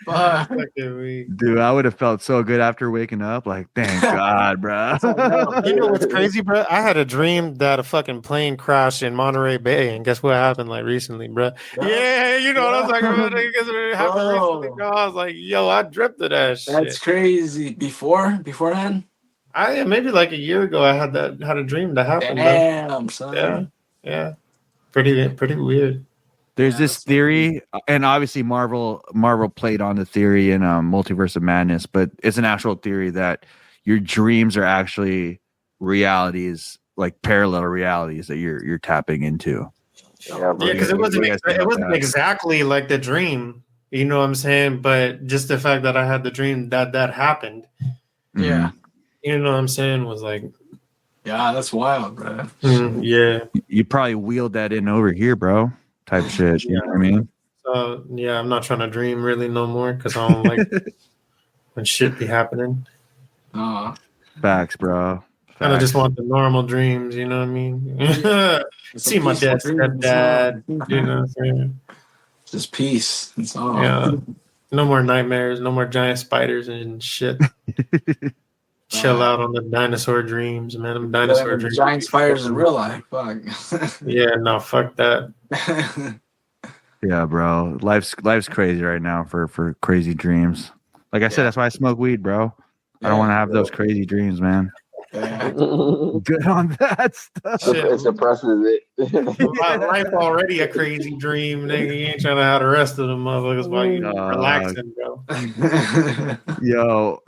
Fuck. Fucking weak. Dude, I would have felt so good after waking up. Like, thank God, bro. You know what's crazy, bro? I had a dream that a fucking plane crashed in Monterey Bay, and guess what happened like recently, bro? Yeah, you know what I was like, guess what happened recently, bro? I was like, yo, I dreamt of that shit. That's crazy. Beforehand? Maybe like a year ago, I had a dream that happened. Damn, son. Yeah, pretty weird. There's this theory, and obviously Marvel played on the theory in Multiverse of Madness, but it's an actual theory that your dreams are actually realities, like parallel realities that you're tapping into. Yeah, because it wasn't exactly like the dream. You know what I'm saying? But just the fact that I had the dream that happened. Yeah. You know what I'm saying? Was like, yeah, that's wild, bro. Yeah. You probably wheeled that in over here, bro. Type shit. You know what I mean? So yeah, I'm not trying to dream really no more because I don't like when shit be happening. Facts, bro. I just want the normal dreams. You know what I mean? See my dad's stepdad. You know what I'm saying? Just peace. That's all. Yeah. No more nightmares. No more giant spiders and shit. Chill out on the dinosaur dreams, man. Them dinosaur dreams. Giant spiders in real life. Fuck. Yeah, no, fuck that. Yeah, bro. Life's crazy right now for crazy dreams. Like I said, that's why I smoke weed, bro. I don't want to have those crazy dreams, man. Good on that stuff. It suppresses it. My life already a crazy dream, nigga. You ain't trying to have the rest of them motherfuckers while you relaxing, bro. Yo,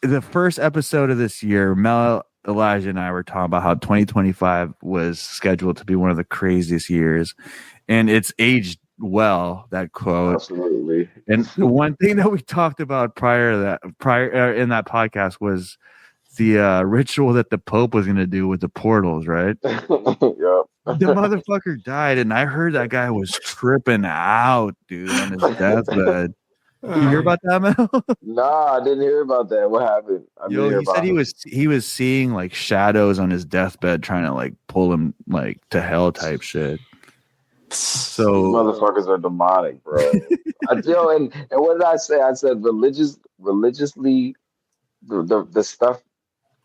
the first episode of this year, Mel, Elijah, and I were talking about how 2025 was scheduled to be one of the craziest years, and it's aged well. That quote, absolutely. And one thing that we talked about prior in that podcast was the ritual that the Pope was going to do with the portals, right? Yep. The motherfucker died, and I heard that guy was tripping out, dude, on his deathbed. You hear about that, Mel? Nah, I didn't hear about that. What happened? He said he was seeing like shadows on his deathbed, trying to like pull him like to hell type shit. So these motherfuckers are demonic, bro. And what did I say? I said religiously, the stuff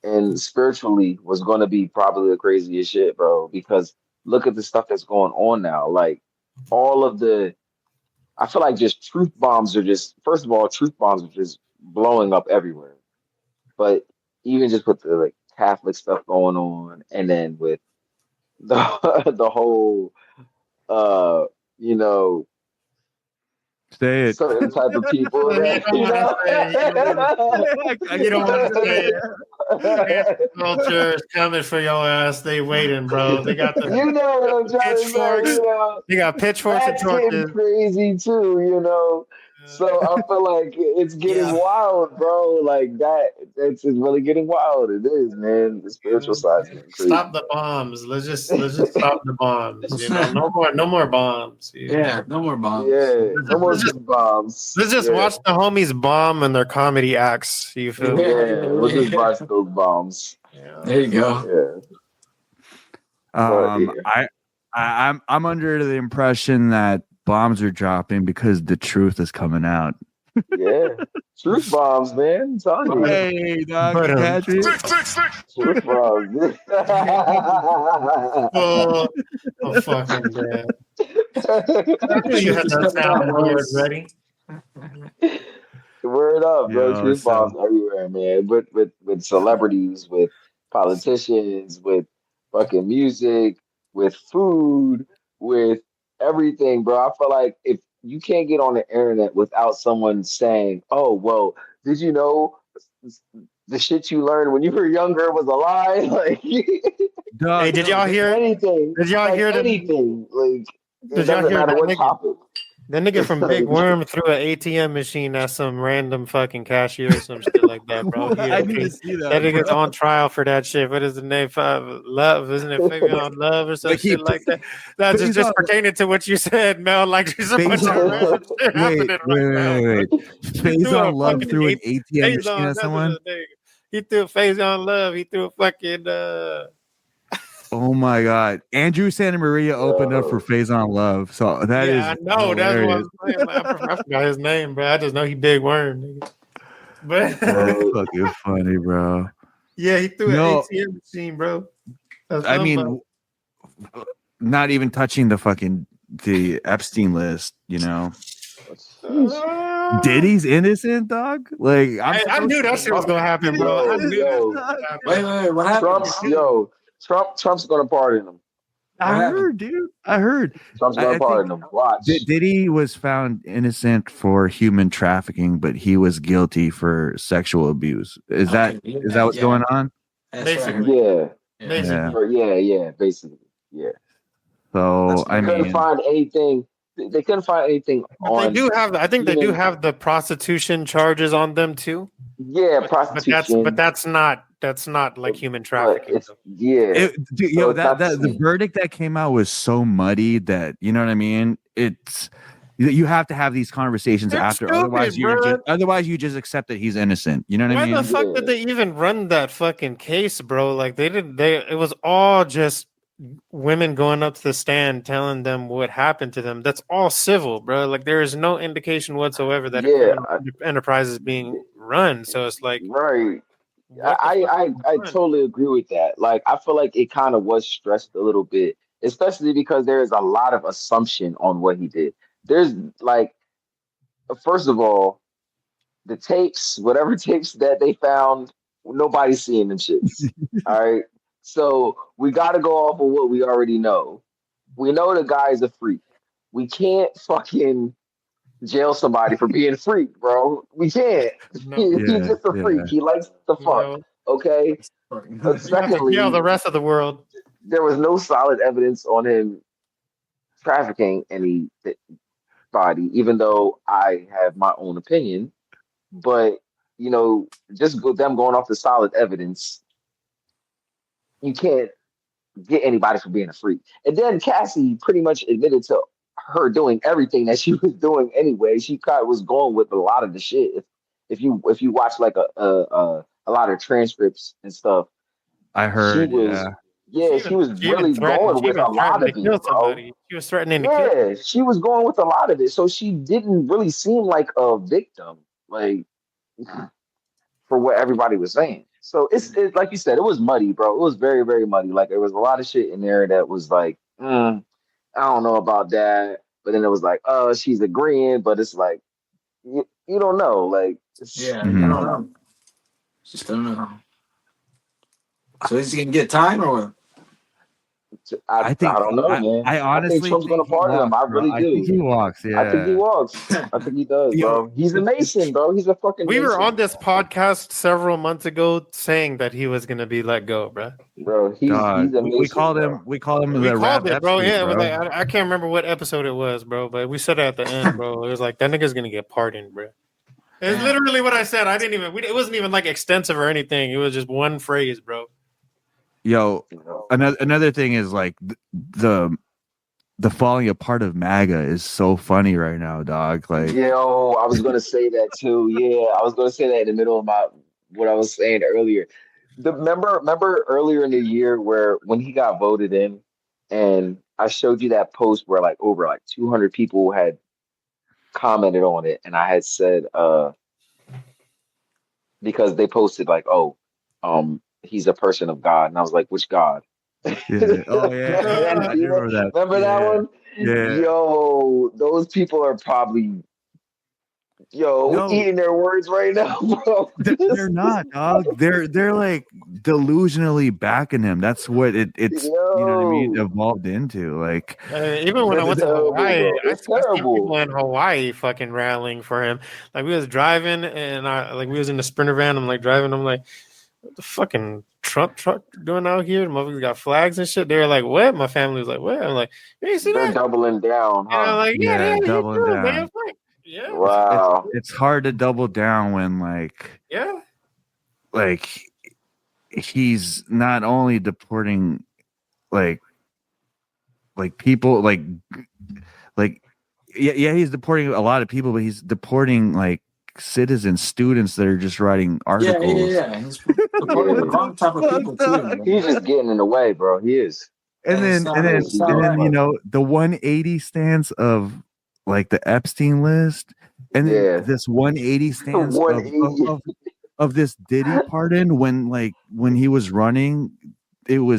and spiritually was going to be probably the craziest shit, bro. Because look at the stuff that's going on now. Like all of the, I feel like just truth bombs are just, first of all, truth bombs are just blowing up everywhere. But even just with the like Catholic stuff going on, and then with the whole, you know, say it. certain type of people that, you don't want to say it. Culture is coming for your ass. They waiting, bro. They got the you know what I'm trying pitchforks. to say. You know, They got pitchforks and that's torches. getting crazy too. You know. So I feel like it's getting wild, bro. Like that, it's really getting wild. It is, man. The spiritual side is getting crazy. Stop the bombs. Let's just stop the bombs. You know, no more bombs. Yeah, no more bombs. Yeah, no more bombs. Let's just watch the homies bomb and their comedy acts. You feel me? Yeah, we'll just watch those bombs. Yeah. There you go. Yeah. I'm under the impression that bombs are dropping because the truth is coming out. Yeah, truth bombs, man. I'm telling you. Hey, dog, catch it. Truth bombs. Oh, fucking damn. You had that soundboard ready. Word up, bro. Yo, Truth bombs everywhere, man. With celebrities, with politicians, with fucking music, with food, with everything, bro. I feel like if you can't get on the internet without someone saying, "Oh, well, did you know the shit you learned when you were younger was a lie?" Like, Hey, did y'all hear anything? Did y'all hear anything? Like, Did y'all hear matter that what nigga? topic. That nigga from Big Worm threw an ATM machine at some random fucking cashier or some shit like that, bro. I need to see That that. nigga's Bro. on trial for that shit. What is the name? Love, isn't it? Fabian Love or some Like shit like that. That's just Faison- pertaining to what you said, Mel. Like there's a bunch of Faison- random shit happening right now. Wait. Faison Love threw an ATM machine at someone. He threw Faison Love. He threw a fucking. Oh my God! Andrew Santa Maria opened up for Faison Love, so that is. I know. That's hilarious. what I'm saying. I forgot his name, bro. I just know he Big Worm, nigga. But That's fucking funny, bro. yeah, he threw No. an ATM machine, bro. That's I fun, mean, not even touching the Epstein list, you know. bro. Diddy's innocent, dog. Like I knew that shit was gonna happen, bro. I knew Yo, that shit was gonna Wait, happen. what happened? Trump's gonna pardon him. I heard, dude. I heard. Trump's gonna pardon him. Watch. Diddy was found innocent for human trafficking, but he was guilty for sexual abuse. Is that what's going on? Basically. Yeah. Basically. Yeah. Basically. Yeah. So I Couldn't mean, find anything. They couldn't find anything But on. they do have. I think they do have the prostitution charges on them too. Yeah, prostitution. But that's not like human But trafficking. it's the verdict that came out was so muddy that you know what I mean. It's you have to have these conversations They're after, stupid, otherwise you just accept that he's innocent. You know what I Why mean? the fuck did they even run that fucking case, bro? Like it was all just women going up to the stand telling them what happened to them. That's all civil, bro. Like there is no indication whatsoever that enterprise is being run. So it's like right. I totally agree with that. Like I feel like it kind of was stressed a little bit, especially because there is a lot of assumption on what he did. There's like, first of all, the tapes, whatever tapes that they found, nobody's seeing them shits. All right. So we got to go off of what we already know. We know the guy's a freak. We can't fucking jail somebody for being a freak, bro. We can't. He's just a freak. He likes the fuck. Okay. Secondly, the rest of the world. There was no solid evidence on him trafficking anybody, even though I have my own opinion. But just them going off the solid evidence, you can't get anybody for being a freak. And then Cassie pretty much admitted to her doing everything that she was doing anyway. She kind of was going with a lot of the shit. If you watch like a lot of transcripts and stuff, I heard. She was really going with a lot of it, bro. She was threatening to kill. Yeah, she was going with a lot of it. So she didn't really seem like a victim, like for what everybody was saying. So it's like you said, it was muddy, bro. It was very, very muddy. Like there was a lot of shit in there that was like, I don't know about that. But then it was like, she's agreeing, but it's like you don't know. Like I don't know. Just don't know. So is he gonna get time or what? I don't know, man. I honestly think Trump's gonna pardon him. I really do. I think he walks. Yeah, I think he walks. I think he does, bro. He's a Mason, bro. He's a fucking. We Mason. were on this podcast several months ago saying that he was gonna be let go, bro. Bro, he's a Mason. We called him the rap it, bro. Epstein, Yeah, bro. like, I can't remember what episode it was, bro. But we said it at the end, bro. It was like that nigga's gonna get pardoned, bro. It's literally what I said. It wasn't even like extensive or anything. It was just one phrase, bro. Yo, another thing is like the falling apart of MAGA is so funny right now, dog. Like, yo, I was gonna say that too. Yeah, I was gonna say that in the middle of what I was saying earlier. Remember earlier in the year when he got voted in, and I showed you that post where like over like 200 people had commented on it, and I had said because they posted like, he's a person of God. And I was like, which God? Yeah. Oh, yeah. I remember that. Remember that one? Yeah. Yo, those people are probably eating their words right now, bro. They're not, dog. They're like delusionally backing him. That's what it's you know what I mean, evolved into. Like even when I went to Hawaii, I see terrible. people in Hawaii fucking rallying for him. Like we was driving and we was in the Sprinter van. I'm like driving. I'm like, what the fucking Trump truck doing out here? The motherfuckers got flags and shit. They were like, what? My family was like, what? I'm like, you ain't see They're that? doubling down, And I'm huh? like, yeah, Yeah, they here doubling too, down. man. Fuck. Yeah, Wow. It's hard to double down when yeah. like he's not only deporting like people yeah, he's deporting a lot of people, but he's deporting like citizen students that are just writing articles. Yeah. He's deporting the wrong type of people too. He's just getting in the way, bro. He is. And then you know the 180 stance of like the Epstein list, and then this 180 stance 180. of this Diddy pardon when he was running, they were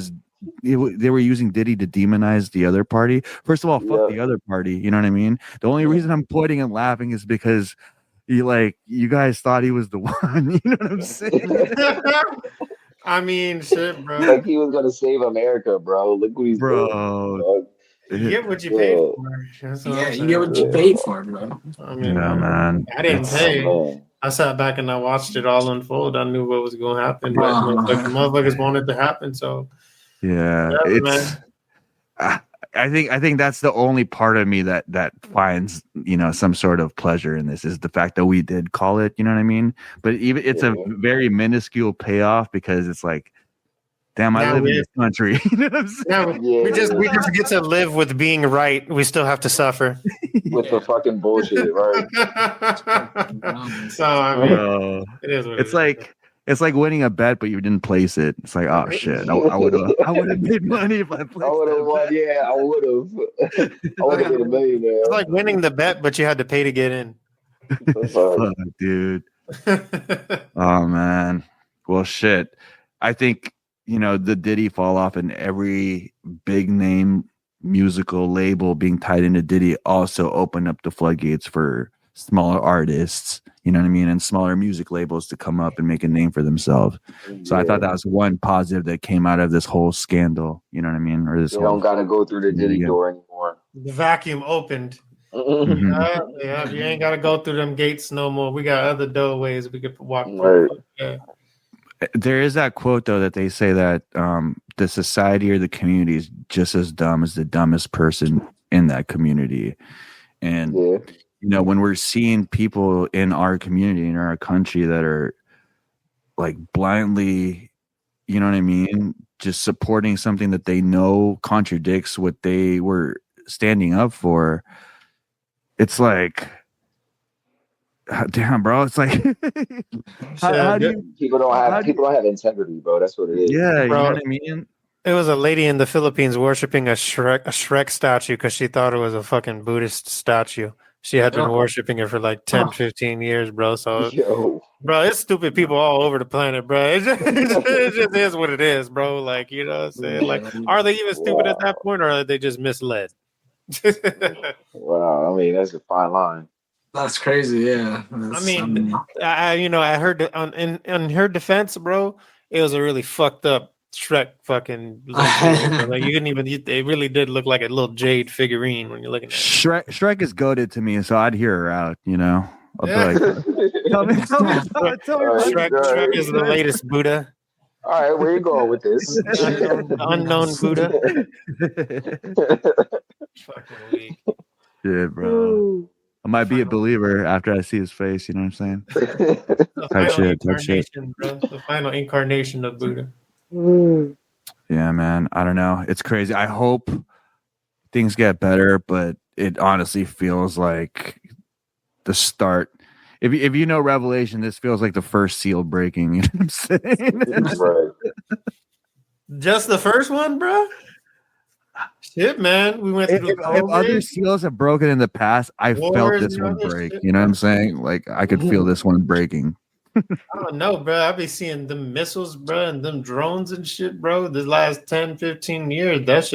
using Diddy to demonize the other party. First of all, fuck the other party. You know what I mean? The only reason I'm pointing and laughing is because you guys thought he was the one. You know what I'm saying? I mean, shit, bro. Like he was gonna save America, bro. Look what he's doing. Bro. You get what you paid for. You get what you paid for, bro. I mean, man. I didn't pay. I sat back and I watched it all unfold. I knew what was going to happen, but motherfuckers wanted to happen. So yeah, I think that's the only part of me that finds some sort of pleasure in this is the fact that we did call it. You know what I mean? But even it's a very minuscule payoff because it's like, damn, I live in this country. You know what I'm saying? We just get to live with being right. We still have to suffer with the fucking bullshit, right? So I mean, it is. It's like winning a bet, but you didn't place it. It's like, oh shit, I would have made money if I placed. I would have won. Yeah, I would have. I would have been a millionaire. It's like winning the bet, but you had to pay to get in. Fuck, dude. Oh man. Well, shit. I think the Diddy fall off and every big name musical label being tied into Diddy also opened up the floodgates for smaller artists, you know what I mean, and smaller music labels to come up and make a name for themselves. So I thought that was one positive that came out of this whole scandal, you know what I mean? Or this don't gotta go through the Diddy door anymore. The vacuum opened. Yeah, you ain't gotta go through them gates no more. We got other doorways we could walk through. Yeah. There is that quote though that they say that the society or the community is just as dumb as the dumbest person in that community. And when we're seeing people in our community, in our country that are like blindly, you know what I mean, just supporting something that they know contradicts what they were standing up for, it's like, damn, bro. It's like how do you, people don't have integrity, bro. That's what it is. Yeah, bro, you know what I mean? It was a lady in the Philippines worshiping a Shrek statue because she thought it was a fucking Buddhist statue. She had been worshiping it for like 10, 15 years, bro. So, bro, it's stupid people all over the planet, bro. It just is what it is, bro. Like, you know what I'm saying? Like, are they even stupid at that point, or are they just misled? Wow, I mean, that's a fine line. That's crazy, yeah. I heard in her defense, bro, it was a really fucked up Shrek fucking like you couldn't even. It really did look like a little jade figurine when you're looking at it. Shrek is goated to me, so I'd hear her out. I'll be like, tell me. Shrek is the latest Buddha. All right, where you going with this? Unknown Buddha. Fucking weak. Yeah, bro. I might be a believer after I see his face. You know what I'm saying? Type shit. Bro. The final incarnation of Buddha. Yeah, man. I don't know. It's crazy. I hope things get better, but it honestly feels like the start. If you know Revelation, this feels like the first seal breaking. You know what I'm saying? Right. Just the first one, bro? Shit, man. We went through if other seals have broken in the past, I felt this one break. You know what I'm saying? Like I could feel this one breaking. I don't know, bro. I be seeing them missiles, bro, and them drones and shit, bro. The last 10, 15 years, that's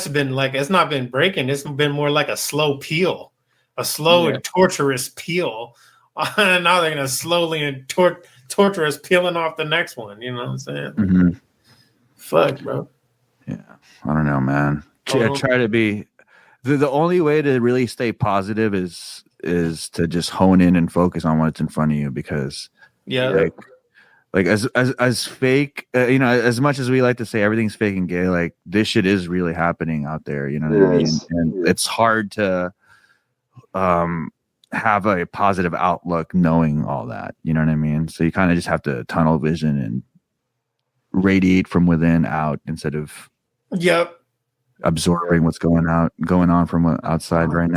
been like, it's not been breaking. It's been more like a slow peel, a slow and torturous peel. And now they're going to slowly and torturous peeling off the next one. You know what I'm saying? Mm-hmm. Fuck, bro. Yeah. I don't know, man. Try to be the only way to really stay positive is to just hone in and focus on what's in front of you, because like as fake, as much as we like to say everything's fake and gay, like this shit is really happening out there. You know what I mean? And it's hard to have a positive outlook knowing all that. You know what I mean? So you kind of just have to tunnel vision and radiate from within out instead of absorbing what's going on from outside right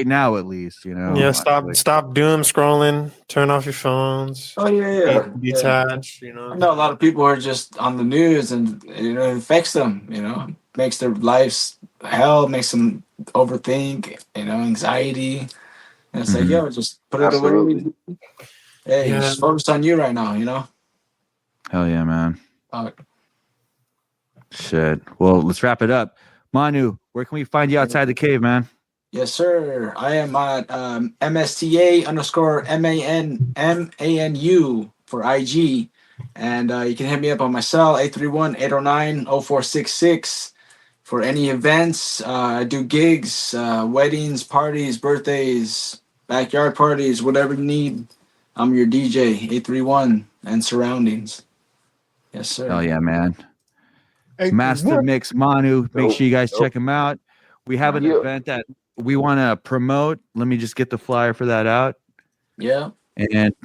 now at least, Yeah, stop doom scrolling, turn off your phones. Oh yeah. Detach, I know a lot of people are just on the news and it affects them, makes their lives hell, makes them overthink, anxiety. And it's like, yo, just put it away. Hey, just focus on you right now, Hell yeah, man. Shit. Well, let's wrap it up. Manu, where can we find you outside the cave, man? Yes, sir. I am at MSTA_MANU for IG. And you can hit me up on my cell, 831-809-0466. For any events, I do gigs, weddings, parties, birthdays, backyard parties, whatever you need. I'm your DJ, 831 and surroundings. Yes, sir. Hell yeah, man. Masta Mix Manu. Make sure you guys check him out. We have an event that we want to promote. Let me just get the flyer for that out. Yeah. And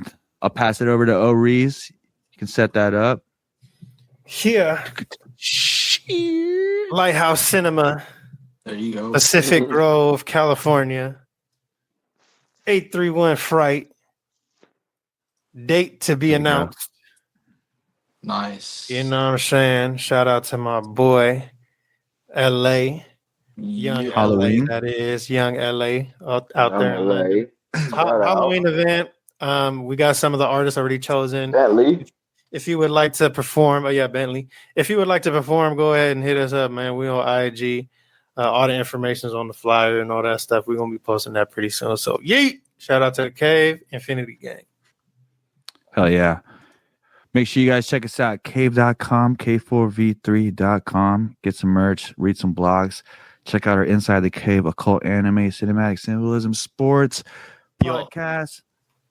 I'll pass it over to O'Rees. You can set that up. Here. Lighthouse Cinema. There you go. Pacific Grove, California. 831 Fright. Date to be announced. Nice. You know what I'm saying? Shout out to my boy, LA. Young Halloween. LA, that is. Young LA out there in London. Halloween event. We got some of the artists already chosen. Bentley. If you would like to perform, Bentley. If you would like to perform, go ahead and hit us up, man. We on IG. All the information is on the flyer and all that stuff. We're going to be posting that pretty soon. So, yeet. Shout out to the Cave, Infinity Gang. Hell yeah. Make sure you guys check us out, cave.com, k4v3.com. Get some merch, read some blogs. Check out our Inside the Cave, occult anime, cinematic symbolism, sports, podcasts,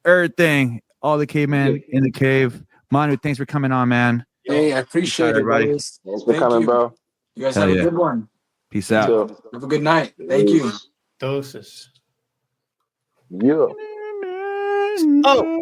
everything. All the cavemen in the cave. Manu, thanks for coming on, man. Hey, I appreciate it, buddy. guys. Thanks for coming, bro. You guys have a good one. Peace out. Have a good night. Thank you. Doses. Yeah. Oh.